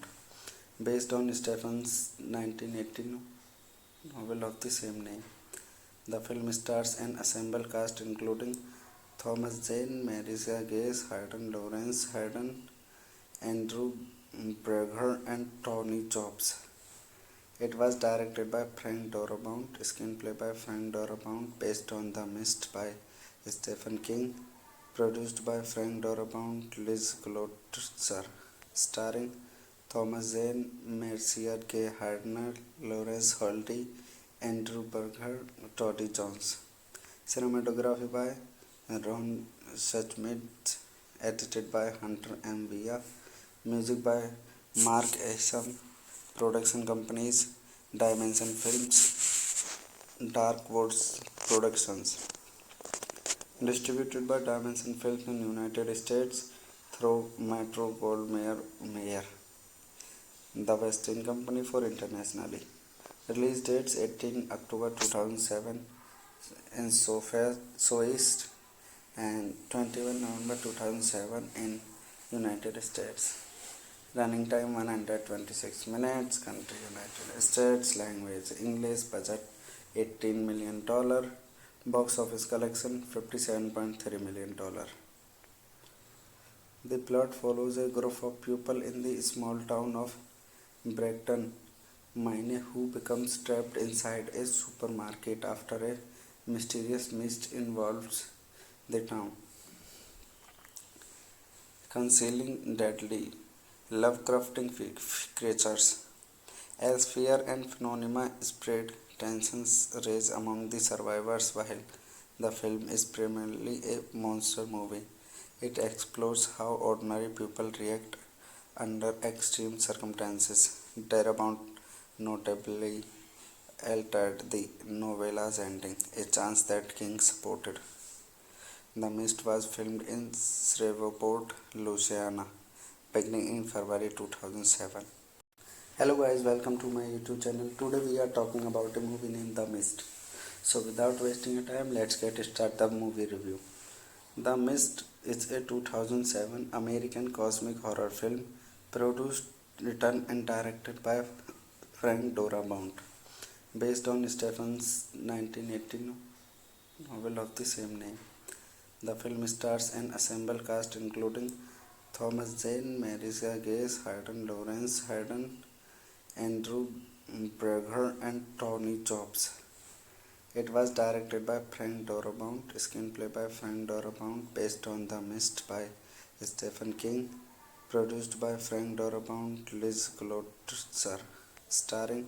based on Stephen's 1980 novel of the same name. The film stars an ensemble cast including Thomas Jane, Marisa Gay, Hayden Lawrence, Andrew Berger, and Tony Jobs. It was directed by Frank Darabont, screenplay by Frank Darabont, based on The Mist by Stephen King, produced by Frank Darabont, Liz Glotzer, starring Thomas Zane, Marcia Gay Harden, Lawrence Holdy, Andrew Berger, Toddy Jones. Cinematography by Ron Schmidt, edited by Hunter M. Villa, music by Mark Asham, production companies Dimension Films, Dark Woods Productions, distributed by Dimension Films in United States through Metro Goldwyn Mayer, the West Indian Company for internationally. Release dates 18 October 2007 in Southeast and 21 November 2007 in United States. Running time 126 minutes. Country United States. Language English. Budget $18 million. Box office collection $57.3 million. The plot follows a group of people in the small town of Brighton, Maine, who becomes trapped inside a supermarket after a mysterious mist involves the town, concealing deadly Lovecrafting creatures. As fear and phenomena spread, tensions rise among the survivors. While the film is primarily a monster movie, it explores how ordinary people react under extreme circumstances. Darabont notably altered the novella's ending, a chance that King supported. The Mist was filmed in Shreveport, Louisiana, beginning in February 2007. Hello guys, welcome to my YouTube channel. Today we are talking about a movie named The Mist. So without wasting your time, let's get started the movie review. The Mist is a 2007 American cosmic horror film produced, written and directed by Frank Darabont, based on Stephen's 1980 novel of the same name. The film stars an ensemble cast including Thomas Jane, Marisa Gay, Hayden Lawrence, Andrew Berger, and Tony Jobs. It was directed by Frank Darabont, screenplay by Frank Darabont, based on The Mist by Stephen King, produced by Frank Darabont, Liz Glotzer, starring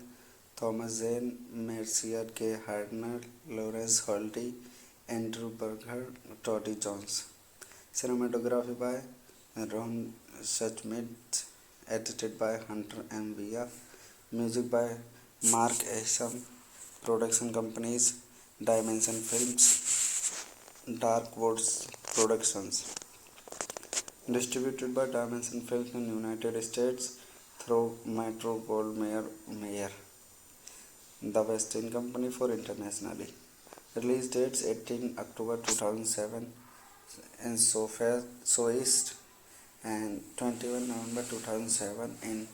Thomas Zane, Marcia Gay Harden, Lawrence Holdy, Andrew Berger, Toddy Jones. Cinematography by Ron Suchmit, edited by Hunter M. Via. Music by Mark Asham. Production companies Dimension Films, Dark Woods Productions. Distributed by Dimension Films in United States through Metro Goldwyn Mayer, the West Indian Company for internationally. Release dates 18 October 2007 in Southeast and 21 November 2007 in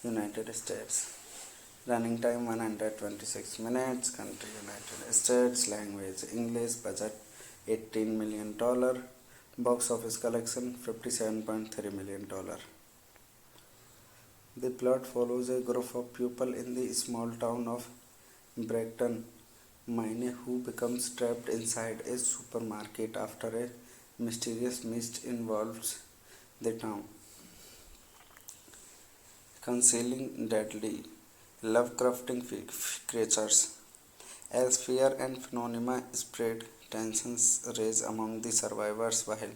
United States. Running time 126 minutes. Country United States. Language English. Budget $18 million. Box office collection $57.3 million. The plot follows a group of people in the small town of Brighton, Maine, who becomes trapped inside a supermarket after a mysterious mist involves the town, concealing deadly Lovecrafting creatures. As fear and phenomena spread, tensions rise among the survivors. While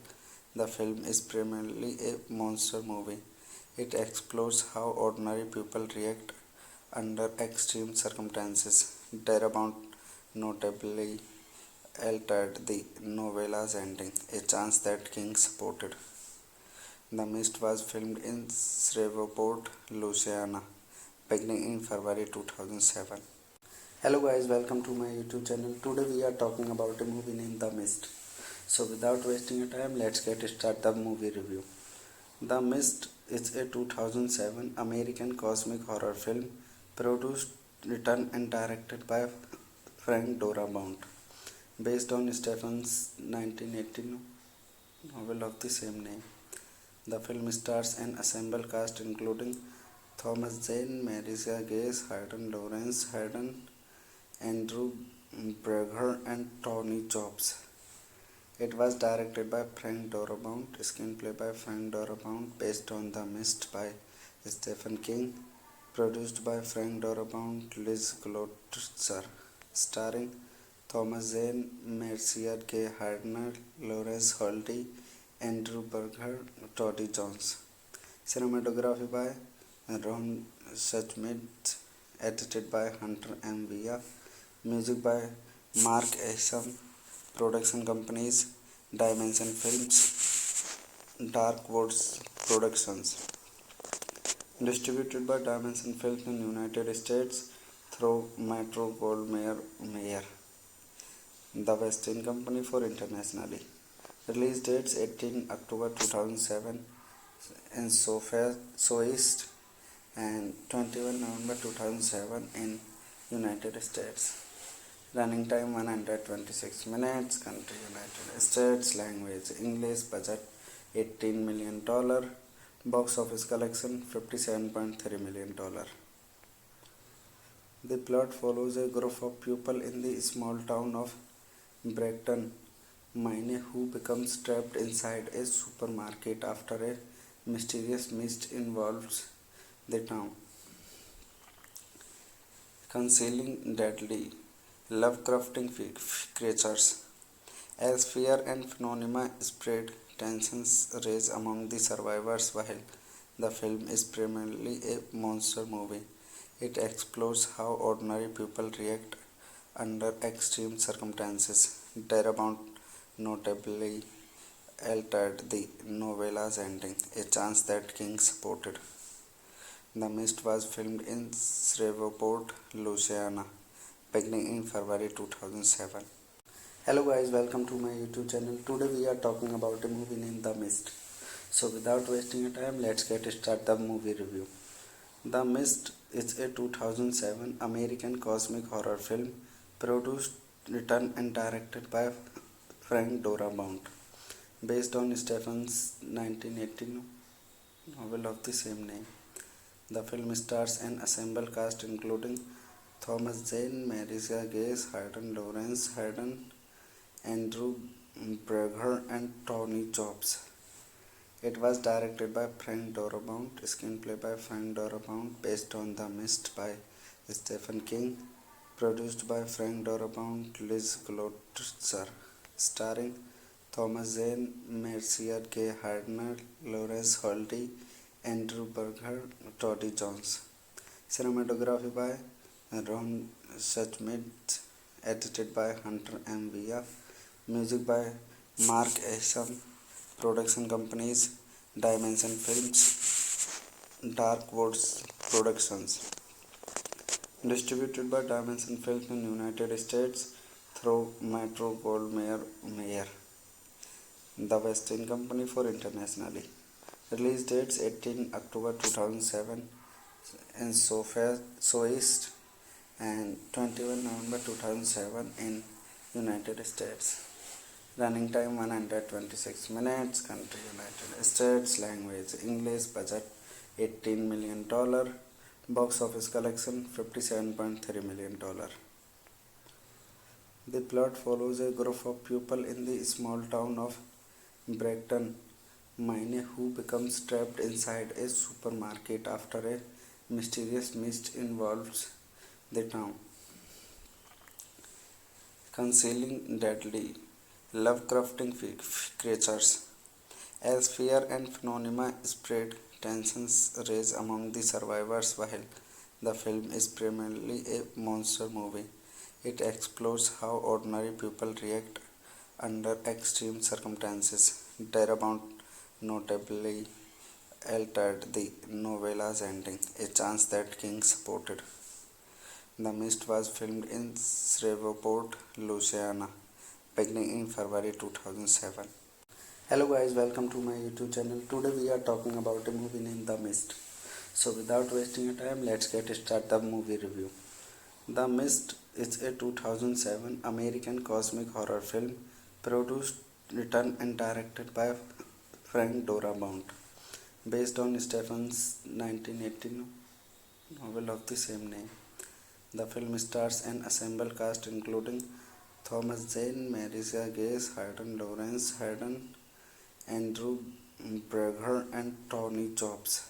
the film is primarily a monster movie, it explores how ordinary people react under extreme circumstances. Darabont notably altered the novella's ending, a chance that King supported. The Mist was filmed in Shreveport, Louisiana, beginning in February 2007. Hello guys, welcome to my YouTube channel. Today we are talking about a movie named The Mist. So without wasting your time, let's get started the movie review. The Mist is a 2007 American cosmic horror film produced, written and directed by Frank Darabont, based on Stephen's 1980 novel of the same name. The film stars an ensemble cast including Thomas Jane, Marisa Gay, Hayden Lawrence, Andrew Berger, and Tony Jobs. It was directed by Frank Darabont, screenplay by Frank Darabont, based on The Mist by Stephen King, produced by Frank Darabont, Liz Glotzer, starring Thomas Jane, Marcia Gay Harden, Lawrence Holdy, Andrew Berger, Toddy Jones. Cinematography by Ron Suchmit, edited by Hunter M. Via. Music by Mark Asham. Production companies Dimension Films, Dark Woods Productions. Distributed by Dimension Films in United States through Metro Goldwyn Mayer, the West Indian Company for internationally. Release dates 18 October 2007 in Southeast and 21 November 2007 in United States. Running time 126 minutes. Country United States. Language English. Budget $18 million. Box office collection $57.3 million. The plot follows a group of people in the small town of Brighton, Maine, who becomes trapped inside a supermarket after a mysterious mist involves the town, concealing deadly Lovecrafting creatures. As fear and phenomena spread, tensions rise among the survivors. While the film is primarily a monster movie, it explores how ordinary people react under extreme circumstances. Darabont notably altered the novella's ending, a chance that King supported. The Mist was filmed in Shreveport, Louisiana, beginning in February 2007. Hello guys, welcome to my YouTube channel. Today we are talking about a movie named The Mist. So without wasting your time, let's get started the movie review. The Mist is a 2007 American cosmic horror film produced, written and directed by Frank Darabont, based on Stephen's 1980 novel of the same name. The film stars an ensemble cast including Thomas Jane, Marisa Gay, Hayden Lawrence, Andrew Berger, and Tony Jobs. It was directed by Frank Darabont, screenplay by Frank Darabont, based on The Mist by Stephen King, produced by Frank Darabont, Liz Glotzer, starring Thomas Zane, Mercier K. Hardner, Lawrence Holdy, Andrew Berger, Toddy Jones. Cinematography by Ron Schmidt, edited by Hunter M. Via. Music by Mark Asham. Production companies Dimension Films, Dark Woods Productions. Distributed by Dimension Films in United States through Metro Goldwyn Mayer, the West Indian Company for internationally. Release dates 18 October 2007 in Southeast and 21 November 2007 in United States. Running time 126 minutes. Country United States. Language English. Budget $18 million. Box office collection $57.3 million. The plot follows a group of people in the small town of Brighton, Maine, who becomes trapped inside a supermarket after a mysterious mist involves the town, concealing deadly Lovecrafting creatures. As fear and phenomena spread, tensions rage among the survivors. While the film is primarily a monster movie, it explores how ordinary people react under extreme circumstances. Darabont notably altered the novella's ending, a chance that King supported. The Mist was filmed in Shreveport, Louisiana, beginning in February 2007. Hello guys, welcome to my YouTube channel. Today we are talking about a movie named The Mist. So without wasting your time, let's get started the movie review. The Mist is a 2007 American cosmic horror film produced, written and directed by Frank Darabont, based on Stephen's 1918 novel of the same name. The film stars an assembled cast including Thomas Zane, Marisa Gay Harden, Lawrence Harden, Andrew Berger, and Tony Jobs.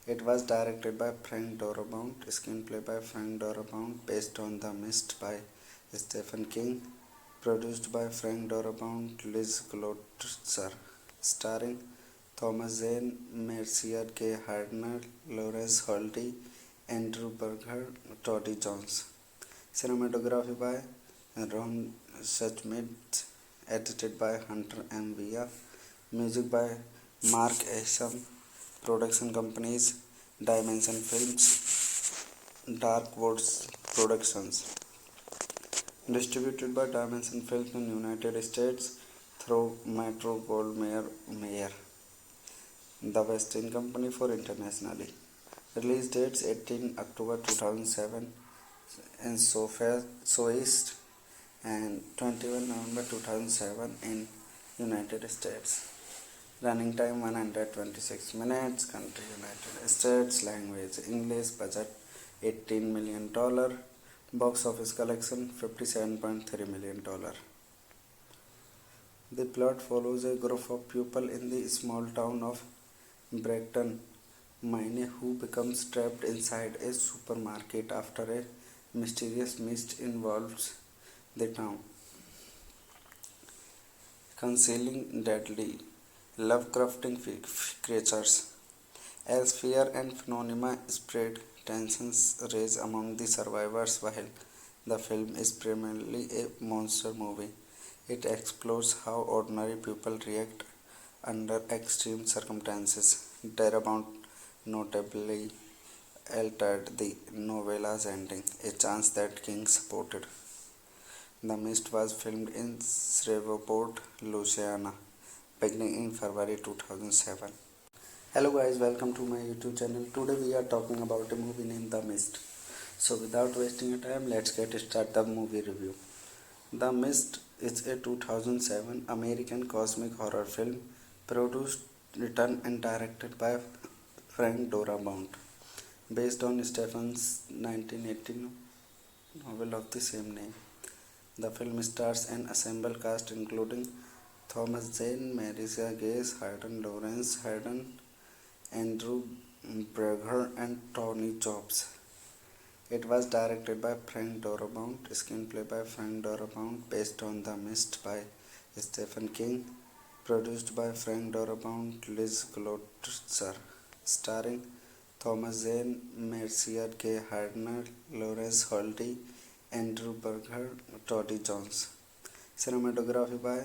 It was directed by Frank Darabont, screenplay by Frank Darabont, based on The Mist by Stephen King, produced by Frank Darabont, Liz Glotzer, starring Thomas Zane, Mercier K. Hardner, Lawrence Holdy, Andrew Berger, Toddy Jones. Cinematography by Ron Schmidt, edited by Hunter M. Via. Music by Mark Asham. Production companies Dimension Films, Dark Woods Productions. Distributed by Dimension Films in United States through Metro Goldwyn Mayer, the West Indian Company for internationally. Release dates 18 October 2007 in Southeast and 21 November 2007 in United States. Running time 126 minutes. Country United States. Language English. Budget $18 million. Box office collection $57.3 million. The plot follows a group of people in the small town of Brighton, Maine, who becomes trapped inside a supermarket after a mysterious mist involves the town, concealing deadly Lovecrafting creatures. As fear and phenomena spread, tensions rage among the survivors. While the film is primarily a monster movie, it explores how ordinary people react under extreme circumstances. Darabont notably altered the novella's ending, a chance that King supported. The Mist was filmed in Shreveport, Louisiana, beginning in February 2007. Hello guys, welcome to my YouTube channel. Today we are talking about a movie named The Mist. So without wasting your time, let's get started the movie review. The Mist is a 2007 American cosmic horror film produced, written and directed by Frank Darabont, based on Stephen's 1918 novel of the same name. The film stars an assembled cast including Thomas Zane, Marisa Gay Harden, Lawrence Harden, Andrew Berger, and Tony Jobs. It was directed by Frank Darabont, screenplay by Frank Darabont, based on The Mist by Stephen King, produced by Frank Darabont, Liz Glotzer, starring Thomas Zane, Mercier K. Hardner, Lawrence Holty, Andrew Berger, Toddy Jones. Cinematography by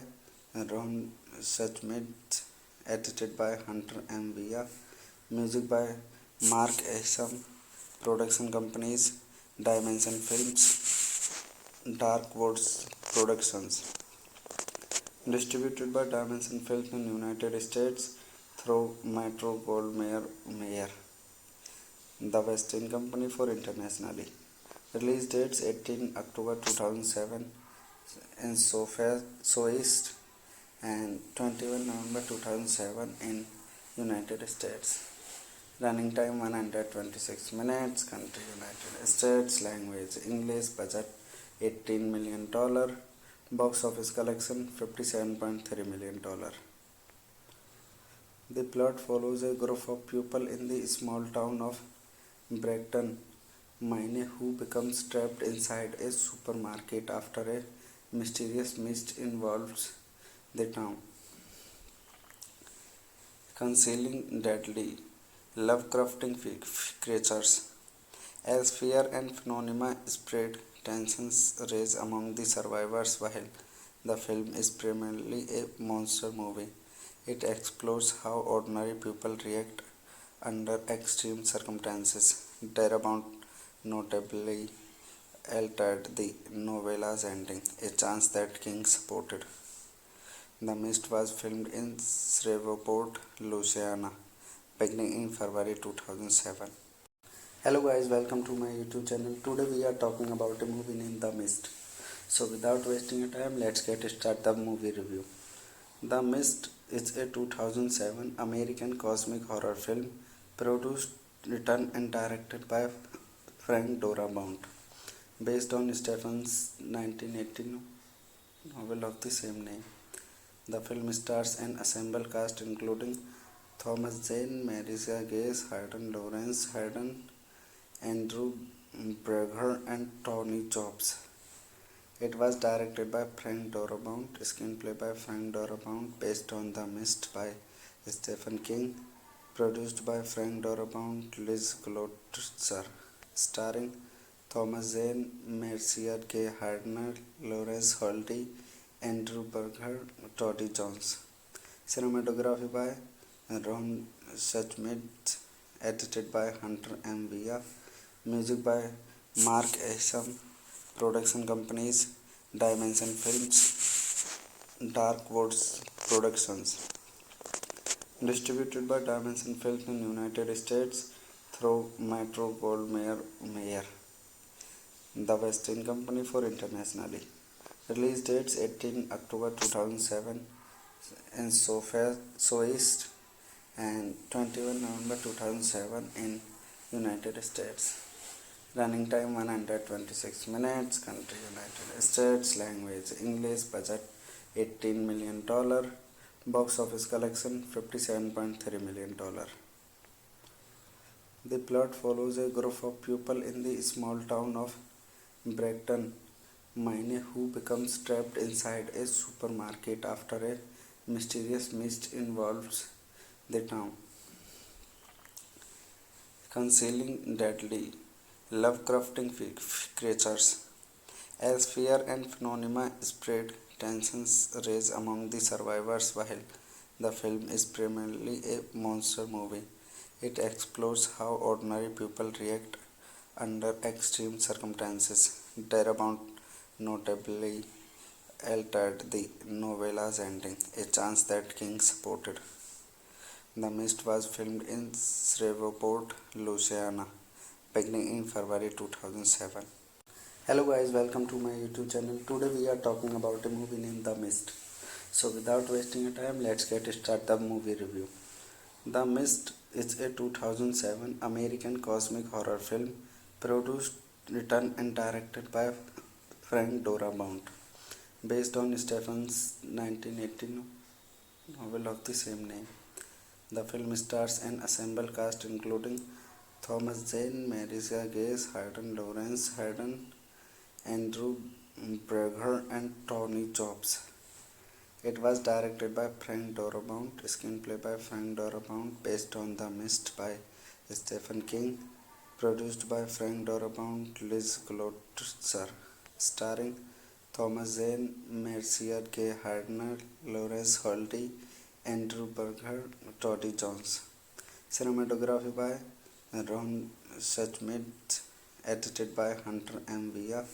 Ron Suchmit, edited by Hunter M. Villa. Music by Mark Asham. Production companies Dimension Films, Dark Woods Productions. Distributed by Dimension Films in United States through Metro Goldwyn Mayer, the West End Company for internationally. Release dates 18 October 2007 in Southeast and 21 November 2007 in United States. Running time 126 minutes. Country United States. Language English. Budget $18 million. Box office collection $57.3 million. The plot follows a group of people in the small town of Brighton, Maine, who becomes trapped inside a supermarket after a mysterious mist involves the town, concealing deadly Lovecrafting creatures. As fear and phenomena spread, tensions rise among the survivors. While the film is primarily a monster movie, it explores how ordinary people react under extreme circumstances. Darabont notably altered the novella's ending, a chance that King supported. The Mist was filmed in Shreveport, Louisiana, beginning in February 2007. Hello guys, welcome to my YouTube channel. Today we are talking about a movie named The Mist. So without wasting your time, let's get started the movie review. The Mist is a 2007 American cosmic horror film produced, written and directed by Frank Darabont, based on Stephen's 1918 novel of the same name. The film stars an assembled cast including Thomas Zane, Marisa Gay Harden, Lawrence Harden, Andrew Berger, and Tony Jobs. It was directed by Frank Darabont, screenplay by Frank Darabont, based on The Mist by Stephen King, produced by Frank Darabont, Liz Glotzer, starring Thomas Zane, Mercier K. Hardner, Lawrence Holty, Andrew Berger, Toddy Jones. Cinematography by Ron Suchmit, edited by Hunter M. Villa. Music by Mark Asham. Production companies Dimension Films, Dark Woods Productions. Distributed by Dimension Films in United States through Metro Goldwyn Mayer, the West End Company for internationally. Release dates 18 October 2007 in Southeast and 21 November 2007 in United States. Running time 126 minutes. Country United States. Language English. Budget $18 million. Box office collection $57.3 million. The plot follows a group of people in the small town of Brighton, Maine, who becomes trapped inside a supermarket after a mysterious mist involves the town, concealing deadly Lovecrafting creatures. As fear and phenomena spread, tensions rise among the survivors. While the film is primarily a monster movie, it explores how ordinary people react under extreme circumstances. Darabont notably altered the novella's ending, a chance that King supported. The Mist was filmed in Shreveport, Louisiana, beginning in February 2007. Hello guys, welcome to my YouTube channel. Today we are talking about a movie named The Mist. So without wasting your time, let's get started the movie review. The Mist is a 2007 American cosmic horror film produced, written and directed by Frank Darabont, based on Stephen's 1918 novel of the same name. The film stars an assembled cast including Thomas Jane, Marisa Gase, Hayden Lawrence, Hayden, Andrew Berger, and Tony Jobs. It was directed by Frank Darabont, screenplay by Frank Darabont, based on The Mist by Stephen King, produced by Frank Darabont, Liz Glotzer, starring Thomas Zane, Mercier K. Hardner, Lawrence Holdy, Andrew Berger, Toddy Jones. Cinematography by Ron Suchmid, edited by Hunter M. Villa.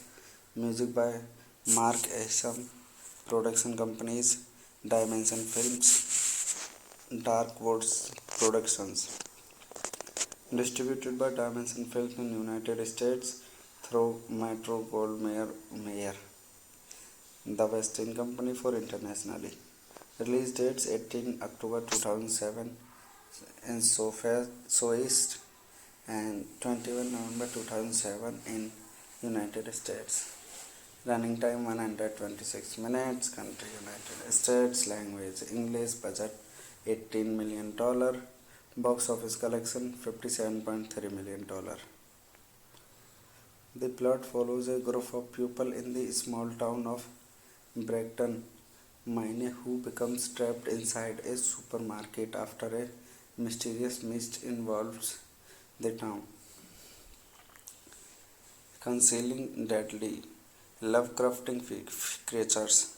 Music by Mark Asham. Production companies Dimension Films, Dark Woods Productions. Distributed by Dimension Films in United States through Metro-Goldwyn-Mayer, the West Indian Company for internationally. Release dates 18 October 2007 in Southeast and 21 November 2007 in United States. Running time 126 minutes. Country United States. Language English. Budget $18 million. Box office collection $57.3 million. The plot follows a group of people in the small town of Brighton, Maine, who becomes trapped inside a supermarket after a mysterious mist involves the town, concealing deadly Lovecrafting creatures.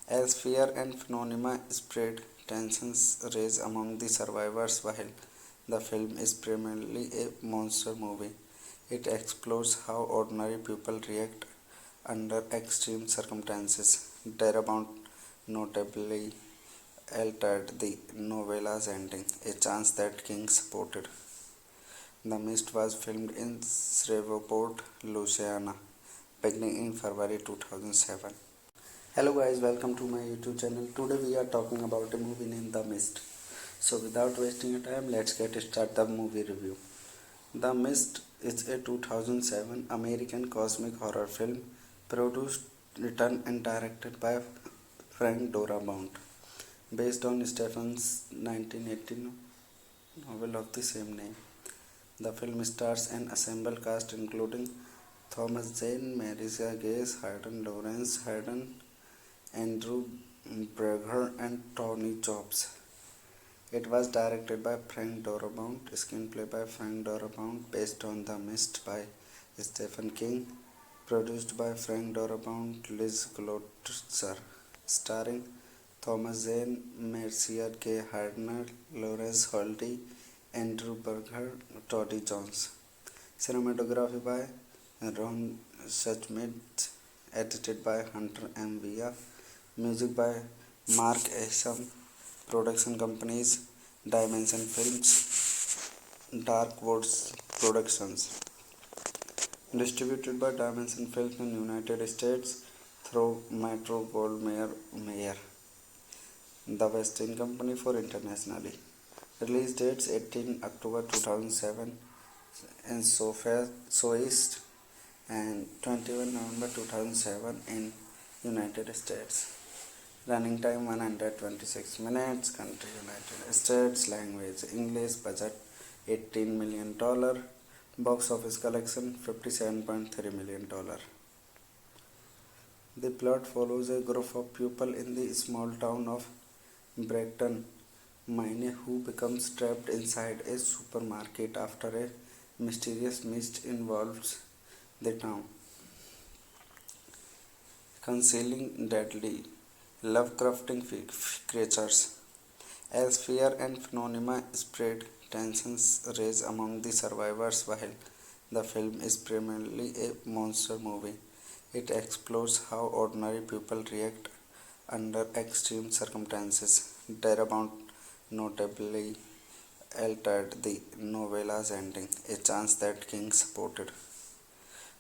As fear and phenomena spread, tensions rise among the survivors. While the film is primarily a monster movie, it explores how ordinary people react under extreme circumstances. Darabont notably altered the novella's ending, a chance that King supported. The Mist was filmed in Shreveport, Louisiana, beginning in February 2007. Hello guys, welcome to my YouTube channel. Today we are talking about a movie named The Mist. So without wasting your time, let's get started the movie review. The Mist is a 2007 American cosmic horror film produced, written and directed by Frank Darabont, based on Stephen's 1918 novel of the same name. The film stars an ensemble cast including Thomas Jane, Marisa Gase, Hayden Lawrence, Hayden, Andrew Berger, and Tony Jobs. It was directed by Frank Darabont, screenplay by Frank Darabont, based on The Mist by Stephen King, produced by Frank Darabont, Liz Glotzer, starring Thomas Jane, Mercier K. Hardner, Lawrence Holdy, Andrew Berger, Toddy Jones. Cinematography by Ron Suchmid, edited by Hunter M. Villa. Music by Mark Asham. Production companies Dimension Films, Dark Woods Productions. Distributed by Dimension Films in United States through Metro-Goldwyn-Mayer, the West Indian Company for internationally. Release dates 18 October 2007 in Southeast and 21 November 2007 in United States. Running time 126 minutes. Country United States. Language English. Budget $18 million. Box office collection $57.3 million. The plot follows a group of people in the small town of Brighton, Maine, who becomes trapped inside a supermarket after a mysterious mist involves the town, concealing deadly Lovecrafting creatures. As fear and phenomena spread, tensions rise among the survivors. While the film is primarily a monster movie, it explores how ordinary people react under extreme circumstances. Darabont notably altered the novella's ending, a chance that King supported.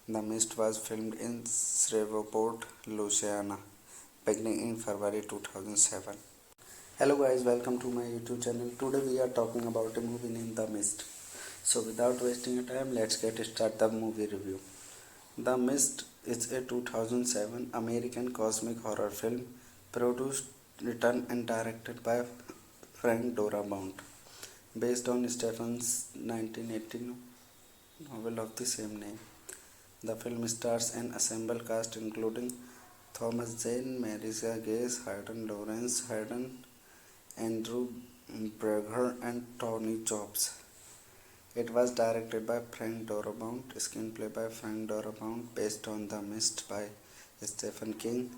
The Mist was filmed in Shreveport, Louisiana, beginning in February 2007. Hello guys, welcome to my YouTube channel. Today we are talking about a movie named The Mist. So without wasting your time, let's get started the movie review. The Mist is a 2007 American cosmic horror film produced, written and directed by Frank Darabont, based on Stephen's 1918 novel of the same name. The film stars an ensemble cast including Thomas Jane, Marisa Gay, Hayden Lawrence, Hayden, Andrew Berger, and Tony Jobs. It was directed by Frank Darabont, screenplay by Frank Darabont, based on The Mist by Stephen King,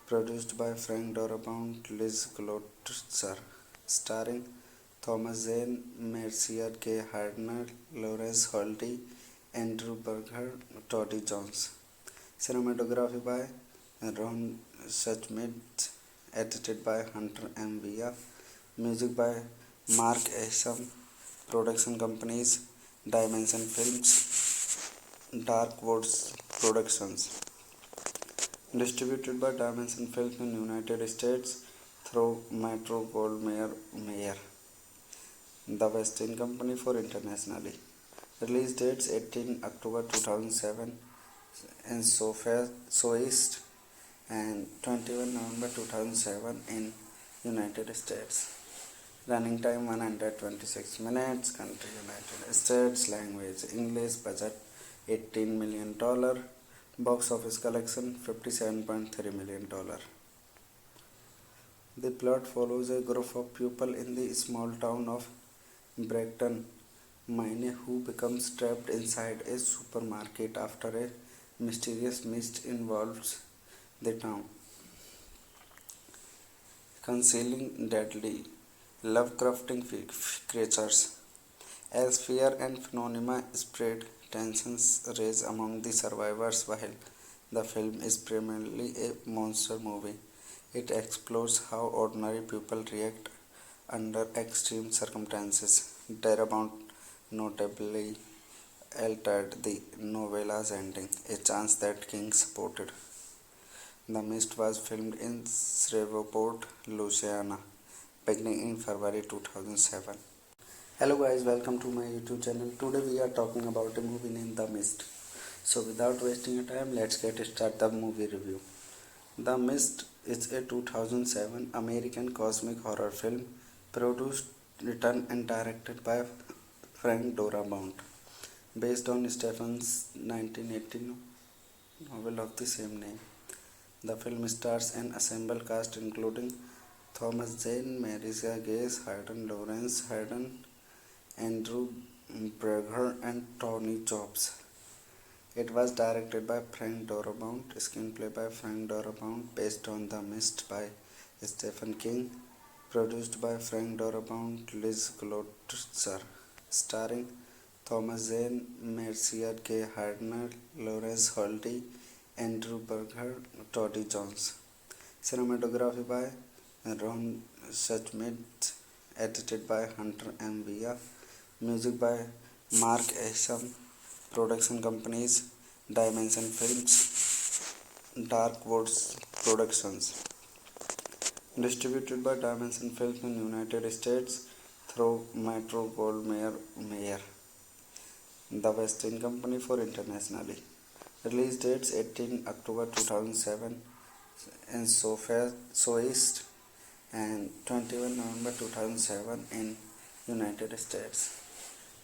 produced by Frank Darabont, Liz Glotzer, starring Thomas Zane, Mercier K. Hardner, Lawrence Holty, Andrew Berger, Toddy Jones. Cinematography by Ron Suchmid, edited by Hunter M. Via. Music by Mark Asham. Production companies Dimension Films, Dark Woods Productions. Distributed by Dimension Films in United States through Metro Goldwyn Mayer, the West Indian Company for internationally. Release dates 18 October 2007 in Southeast and 21 November 2007 in United States. Running time 126 minutes. Country United States. Language English. Budget $18 million. Box office collection $57.3 million. The plot follows a group of people in the small town of Brighton, Maine, who becomes trapped inside a supermarket after a mysterious mist involves the town, concealing deadly Lovecrafting creatures. As fear and phenomena spread, tensions rise among the survivors. While the film is primarily a monster movie, it explores how ordinary people react under extreme circumstances. Darabont notably altered the novella's ending, a chance that King supported. The Mist was filmed in Shreveport, Louisiana, beginning in February 2007. Hello guys, welcome to my YouTube channel. Today we are talking about a movie named The Mist. So without wasting your time, let's get start the movie review. The Mist is a 2007 American cosmic horror film produced, written and directed by Frank Darabont, based on Stephen's 1918 novel of the same name. The film stars an ensemble cast including Thomas Jane, Marisa Gay, Hayden Lawrence, Hayden, Andrew Berger, and Tony Jobs. It was directed by Frank Darabont, screenplay by Frank Darabont, based on The Mist by Stephen King, produced by Frank Darabont, Liz Glotzer, starring Thomas Zane, Mercier K. Hardner, Lawrence Holty, Andrew Berger, Toddy Jones. Cinematography by Ron Suchmid, edited by Hunter M. Via. Music by Mark Asham. Production companies Dimension Films, Dark Woods Productions. Distributed by Dimension Films in United States through Metro Goldwyn Mayer, the West Indian Company for internationally. Release dates 18 October 2007 in Southeast and 21 November 2007 in United States.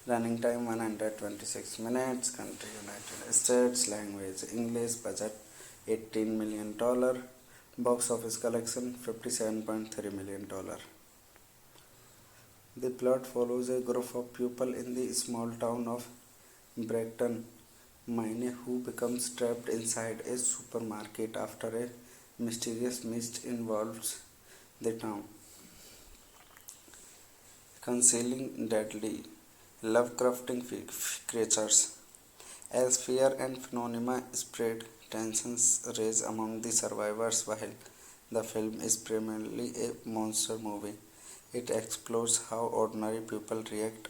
Running time 126 minutes. Country United States. Language English. Budget $18 million. Box office collection $57.3 million. The plot follows a group of people in the small town of Brighton, Maine, who becomes trapped inside a supermarket after a mysterious mist involves the town, concealing deadly Lovecrafting creatures. As fear and phenomena spread, tensions rise among the survivors. While the film is primarily a monster movie, it explores how ordinary people react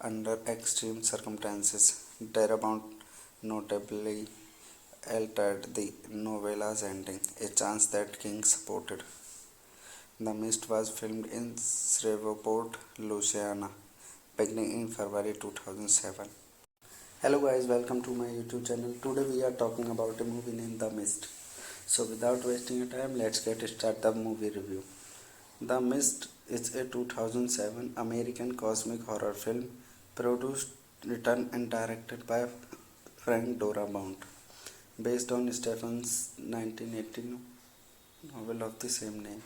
under extreme circumstances. Darabont notably altered the novella's ending, a chance that King supported. The Mist was filmed in Shreveport, Louisiana, beginning in February 2007. Hello guys, welcome to my YouTube channel. Today we are talking about a movie named The Mist. So without wasting your time, let's get start the movie review. The Mist is a 2007 American cosmic horror film produced, written and directed by Frank Darabont, based on Stephen's 1918 novel of the same name.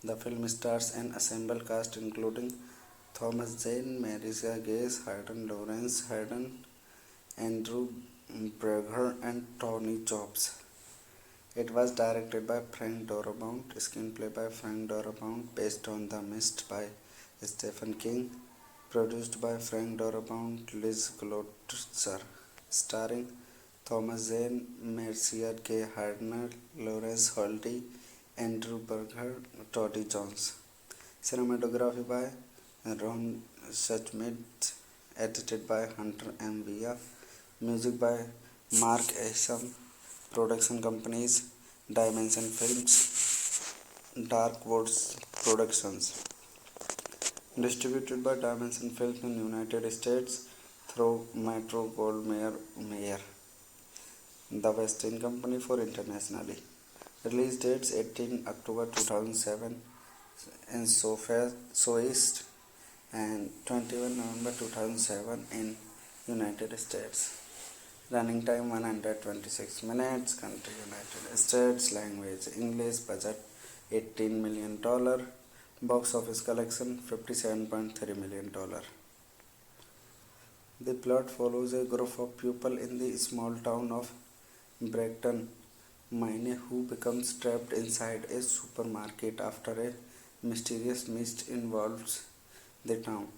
The film stars an ensemble cast including Thomas Jane, Marisa Gay, Hayden Lawrence, Hayden, Andrew Berger, and Tony Jobs. It was directed by Frank Darabont, screenplay by Frank Darabont, based on The Mist by Stephen King, produced by Frank Darabont, Liz Glotzer, starring Thomas Zane, Mercia K. Hardner, Lawrence Holdy, Andrew Berger, Toddy Jones. Cinematography by Ron Schmidt, edited by Hunter M. Via. Music by Mark Asham. Production companies Dimension Films, Dark Woods Productions. Distributed by Dimension Films in United States through Metro Goldwyn Mayer, the West End Company for internationally. Release dates 18 October 2007 in Southeast and 21 November 2007 in United States. Running time 126 minutes. Country United States. Language English. Budget $18 million. Box office collection $57.3 million. The plot follows a group of people in the small town of Brighton, Maine, who becomes trapped inside a supermarket after a mysterious mist involves the town,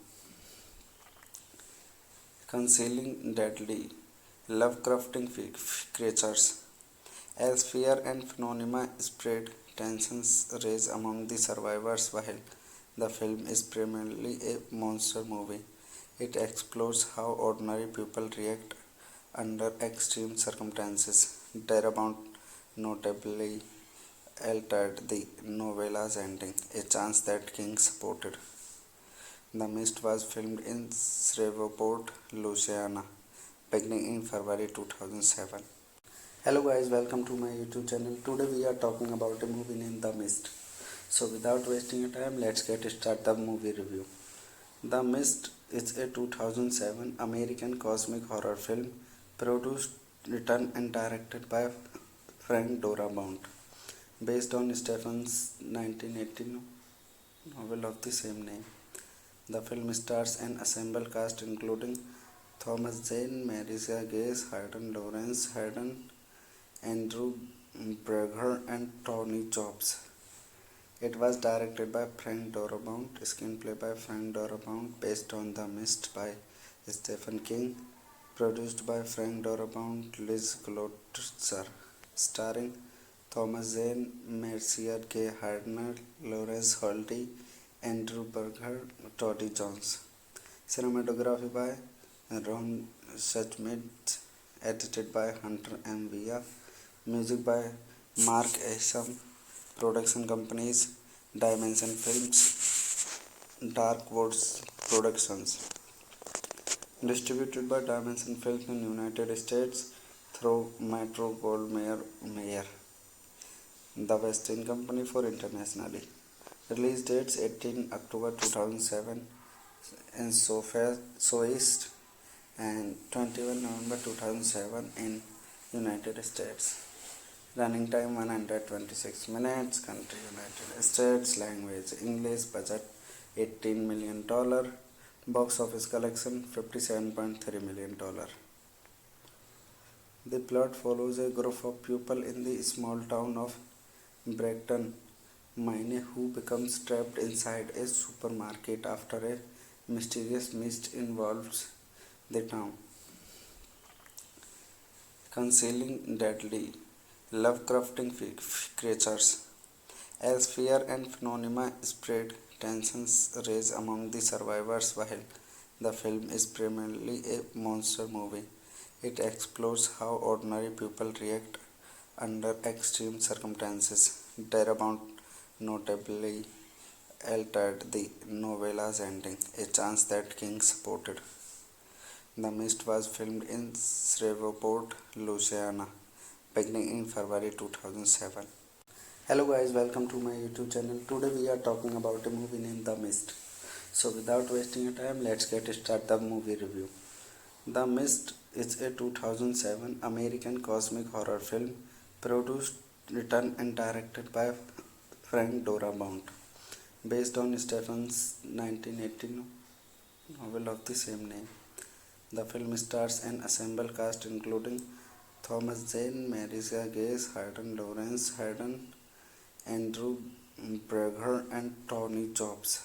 concealing deadly Lovecrafting creatures. As fear and phenomena spread, tensions rise among the survivors. While the film is primarily a monster movie, it explores how ordinary people react under extreme circumstances. Darabont notably altered the novella's ending, a chance that King supported. The Mist was filmed in Shreveport, Louisiana, beginning in February 2007. Hello guys, welcome to my YouTube channel. Today we are talking about a movie named The Mist. So without wasting your time, let's get started the movie review. The Mist is a 2007 American cosmic horror film produced, written and directed by Frank Darabont, based on Stephen's 1918 novel of the same name. The film stars an ensemble cast including Thomas Jane, Marisa Gay, Hayden Lawrence, Hayden, Andrew Berger, and Tony Jobs. It was directed by Frank Darabont, screenplay by Frank Darabont, based on The Mist by Stephen King, produced by Frank Darabont, Liz Glotzer, starring Thomas Zane, Mercia K. Hardner, Lawrence Holdy, Andrew Berger, Toddy Jones. Cinematography by Ron Schmidt, edited by Hunter M. Via. Music by Mark Asham. Production companies Dimension Films, Dark Woods Productions. Distributed by Dimension Films in United States through Metro Goldwyn Mayer, the West End Company for internationally. Release dates 18 October 2007 in Southeast and 21 November 2007 in United States. Running time 126 minutes. Country United States. Language English. Budget $18 million. Box office collection $57.3 million. The plot follows a group of people in the small town of Brighton, Maine, who becomes trapped inside a supermarket after a mysterious mist involves the town, concealing deadly Lovecrafting creatures. As fear and phenomena spread, tensions rise among the survivors. While the film is primarily a monster movie, it explores how ordinary people react under extreme circumstances. Darabont notably altered the novella's ending, a chance that King supported. The Mist was filmed in Shreveport, Louisiana, beginning in February 2007. Hello guys, welcome to my YouTube channel. Today we are talking about a movie named The Mist. So without wasting your time, let's get started the movie review. The Mist is a 2007 American cosmic horror film produced, written, and directed by Frank Darabont, based on Stephen's 1980 novel of the same name. The film stars an ensemble cast including Thomas Jane, Marisa Gay, Hayden Lawrence, Hayden, Andrew Berger, and Tony Jobs.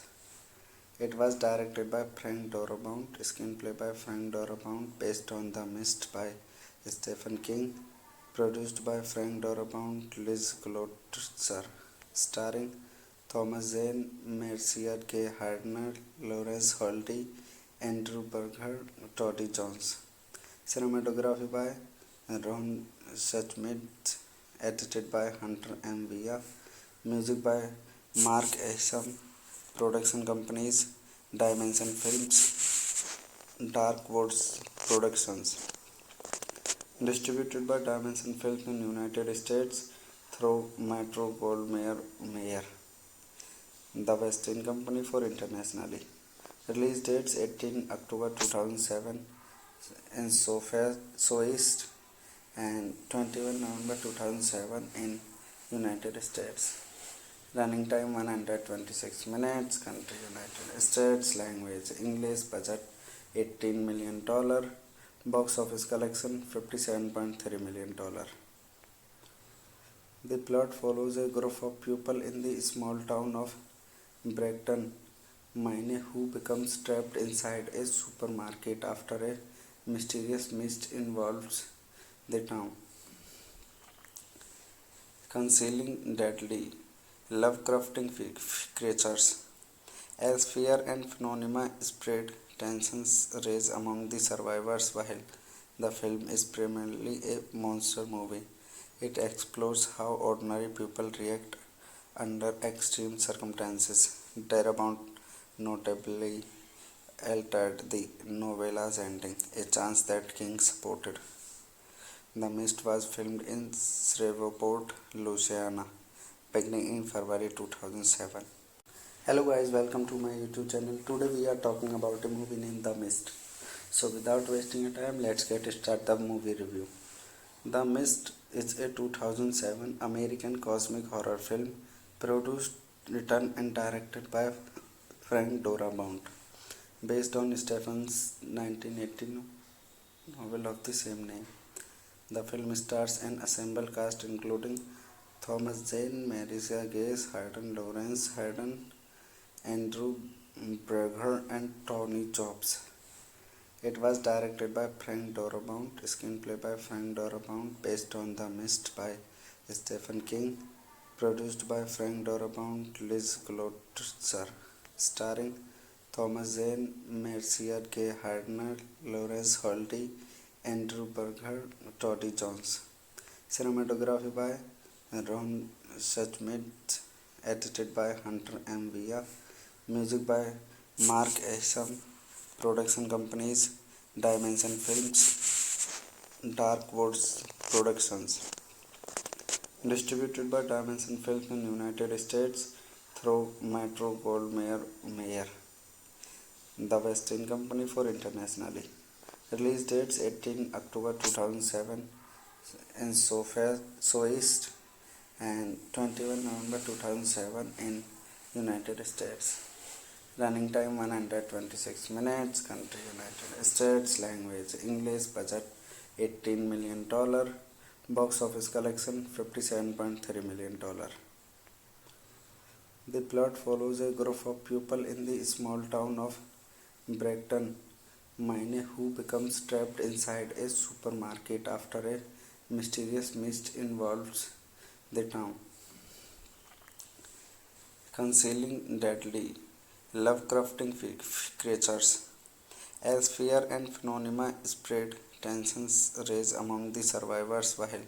It was directed by Frank Darabont, screenplay by Frank Darabont, based on The Mist by Stephen King, produced by Frank Darabont, Liz Glotzer, starring Thomas Zane, Mercier K. Hardner, Lawrence Holty, Andrew Berger, Toddy Jones. Cinematography by Ron Schmidt, edited by Hunter M. Villa. Music by Mark Asham. Production companies Dimension Films, Dark Woods Productions. Distributed by Dimension Films in United States through Metro Goldwyn Mayer, the West Indian Company for internationally. Release dates 18 October 2007 in Southeast and 21 November 2007 in United States. Running time 126 minutes. Country United States. Language English. Budget $18 million. Box office collection $57.3 million. The plot follows a group of people in the small town of Brighton, Maine, who becomes trapped inside a supermarket after a mysterious mist involves the town, concealing deadly Lovecrafting creatures. As fear and phenomena spread, tensions rise among the survivors. While the film is primarily a monster movie, it explores how ordinary people react under extreme circumstances. Darabont notably altered the novella's ending, a chance that King supported. The Mist was filmed in Shreveport, Louisiana, beginning in February 2007. Hello guys, welcome to my YouTube channel. Today we are talking about a movie named The Mist. So without wasting your time, let's get started the movie review. The Mist is a 2007 American cosmic horror film produced, written, and directed by Frank Darabont, based on Stephen's 1980 novel of the same name. The film stars an ensemble cast including Thomas Jane, Marisa Gay, Hayden Lawrence, Hayden, Andrew Berger, and Tony Jobs. It was directed by Frank Darabont, screenplay by Frank Darabont, based on The Mist by Stephen King, produced by Frank Darabont, Liz Glotzer, starring Thomas Zane, Mercier K. Hardner, Lawrence Holty, Andrew Berger, Toddy Jones. Cinematography by Ron Schmidt, edited by Hunter M. Villa. Music by Mark Asham. Production companies Dimension Films, Dark Woods Productions. Distributed by Dimension Films in United States through Metro Goldwyn Mayer, the West Indian Company for internationally. Release dates 18 October 2007 in Southeast and 21 November 2007 in United States. Running time 126 minutes. Country United States. Language English. Budget $18 million. Box office collection $57.3 million. The plot follows a group of people in the small town of Brighton, Maine, who becomes trapped inside a supermarket after a mysterious mist involves the town, concealing deadly Lovecrafting creatures. As fear and phenomena spread, tensions rise among the survivors. While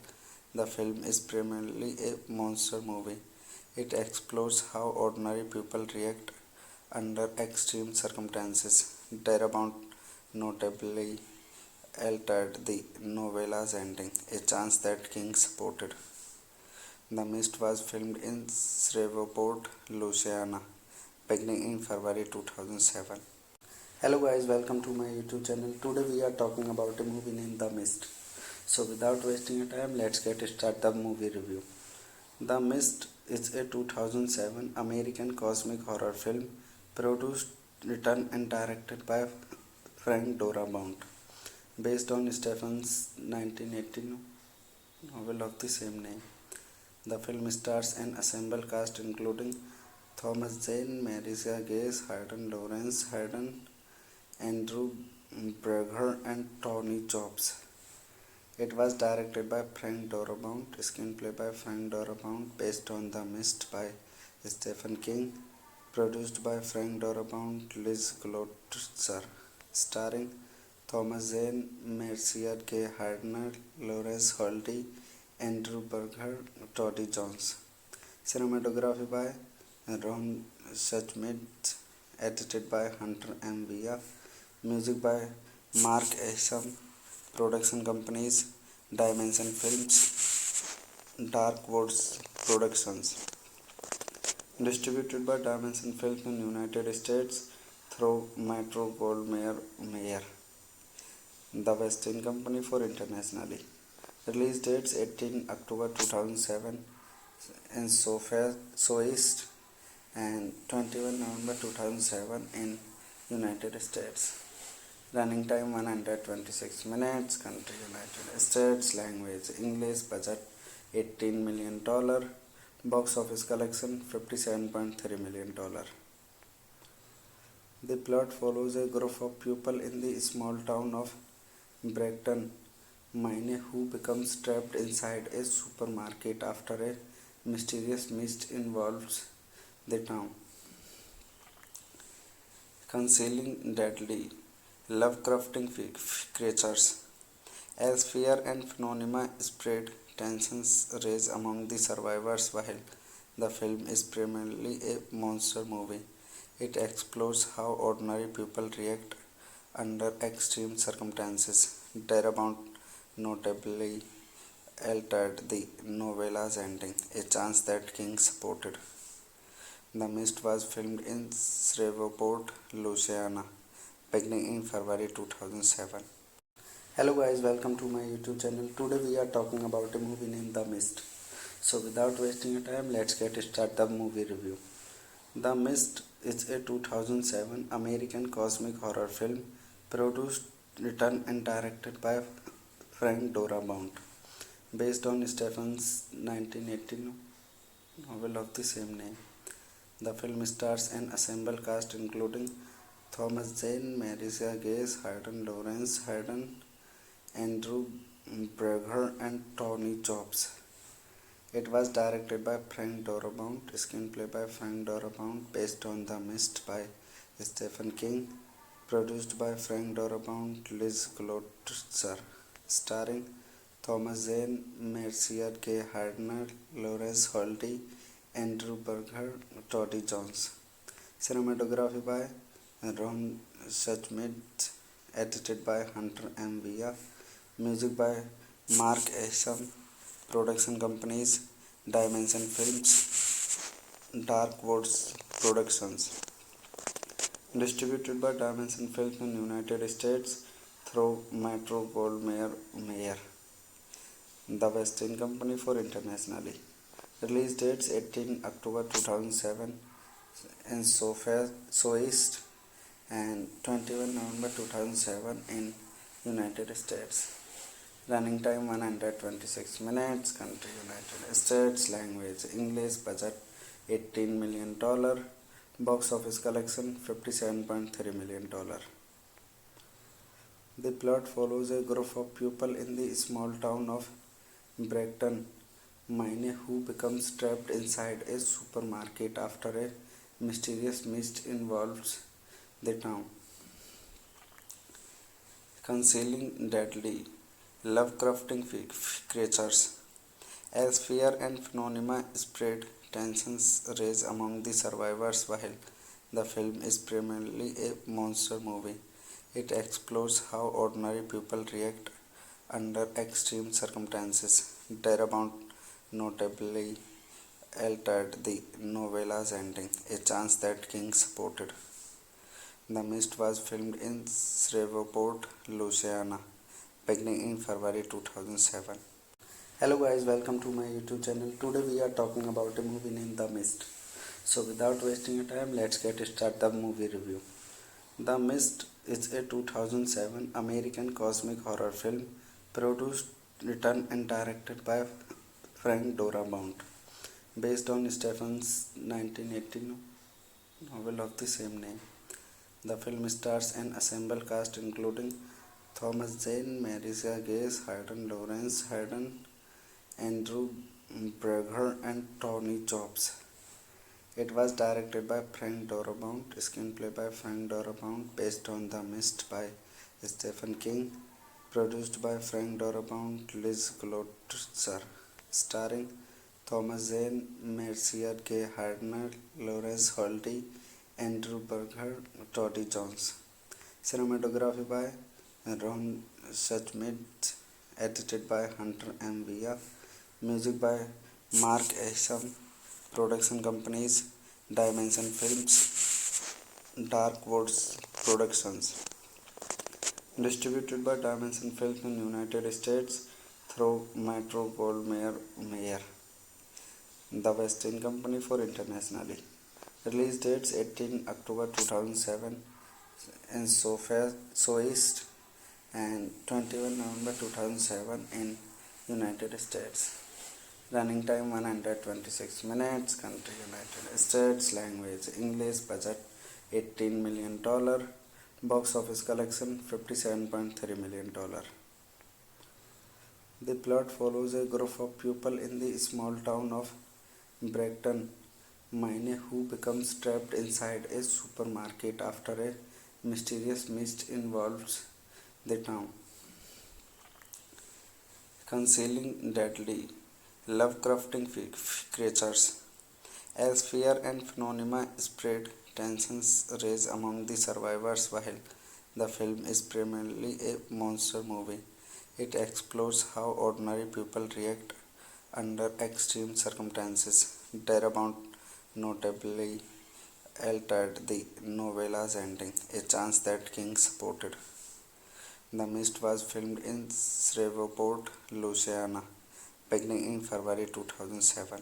the film is primarily a monster movie, it explores how ordinary people react under extreme circumstances. Darabont notably altered the novella's ending, a chance that King supported. The Mist was filmed in Shreveport, Louisiana, beginning in February 2007. Hello guys, welcome to my YouTube channel. Today we are talking about a movie named The Mist. So without wasting your time, let's get start the movie review. The Mist is a 2007 American cosmic horror film produced, written and directed by Frank Darabont, based on Stephen's 1918 novel of the same name. The film stars an assembled cast including Thomas Jane, Marisa Gay, Hayden Lawrence, Andrew Berger, and Tony Jobs. It was directed by Frank Darabont, screenplay by Frank Darabont, based on The Mist by Stephen King, produced by Frank Darabont, Liz Glotzer, starring Thomas Zane, Mercier K. Hardner, Lawrence Holty, Andrew Berger, Toddy Jones. Cinematography by Ron Suchmet, edited by Hunter M. Via. Music by Mark Asham. Production companies Dimension Films, Dark Woods Productions. Distributed by Dimension Films in United States through Metro Goldwyn Mayer, the West Indian Company for internationally. Release dates 18 October 2007 in Southeast and 21 November 2007 in United States. Running time 126 minutes. Country United States. Language English. Budget $18 million. Box office collection $57.3 million. The plot follows a group of people in the small town of Brighton, Maine, who becomes trapped inside a supermarket after a mysterious mist involves the town, concealing deadly Lovecrafting creatures. As fear and phenomena spread, tensions rise among the survivors. While the film is primarily a monster movie, it explores how ordinary people react under extreme circumstances. Darabont notably altered the novella's ending, a chance that King supported. The Mist was filmed in Shreveport, Louisiana, beginning in February 2007. Hello guys, welcome to my YouTube channel. Today we are talking about a movie named The Mist. So without wasting your time, let's get start the movie review. The Mist is a 2007 American cosmic horror film produced, written and directed by Frank Darabont, based on Stephen's 1918 novel of the same name. The film stars an assembled cast including Thomas Jane, Marisa Gay, Hayden Lawrence, Andrew Berger, and Tony Jobs. It was directed by Frank Darabont, screenplay by Frank Darabont, based on The Mist by Stephen King, produced by Frank Darabont, Liz Glotzer, starring Thomas Zane, Mercier K. Hardner, Lawrence Holty, Andrew Berger, Toddy Jones. Cinematography by Ron Suchmet, edited by Hunter M. Via. Music by Mark Asham. Production companies Dimension Films, Dark Woods Productions. Distributed by Dimension Films in United States through Metro Goldwyn Mayer, the West Indian Company for internationally. Release dates 18 October 2007 in Southeast and 21 November 2007 in United States. Running time 126 minutes. Country United States. Language English. Budget $18 million. Box office collection $57.3 million. The plot follows a group of people in the small town of Brighton, Maine, who becomes trapped inside a supermarket after a mysterious mist involves the town, concealing deadly Lovecrafting creatures. As fear and phenomena spread, tensions rise among the survivors. While the film is primarily a monster movie, it explores how ordinary people react under extreme circumstances. Darabont notably altered the novella's ending, a chance that King supported. The Mist was filmed in Shreveport, Louisiana, beginning in February 2007. Hello guys, welcome to my YouTube channel. Today we are talking about a movie named The Mist. So without wasting your time, let's get started the movie review. The Mist is a 2007 American cosmic horror film produced, written and directed by Frank Darabont, based on Stephen's 1980 novel of the same name. The film stars an assembled cast including Thomas Jane, Marisa Gay, Hayden Lawrence, Andrew Berger, and Tony Jobs. It was directed by Frank Darabont, screenplay by Frank Darabont, based on The Mist by Stephen King, produced by Frank Darabont, Liz Glotzer, starring Thomas Zane, Mercier K. Hardner, Lawrence Holty, Andrew Berger, Toddy Jones. Cinematography by Ron Schmidt, edited by Hunter M. Via. Music by Mark Asham. Production companies Dimension Films, Dark Woods Productions. Distributed by Dimension Films in United States through Metro Goldwyn Mayer, the West End Company for internationally. Release dates 18 October 2007 in SoEast and 21 November 2007 in United States. Running time 126 minutes. Country United States. Language English. Budget $18 million. Box office collection $57.3 million. The plot follows a group of people in the small town of Brighton, Maine, who becomes trapped inside a supermarket after a mysterious mist involves the town, concealing deadly Lovecrafting creatures. As fear and phenomena spread, tensions rise among the survivors. While the film is primarily a monster movie, it explores how ordinary people react under extreme circumstances. Darabont notably altered the novella's ending, a chance that King supported. The Mist was filmed in Shreveport, Louisiana, beginning in February 2007.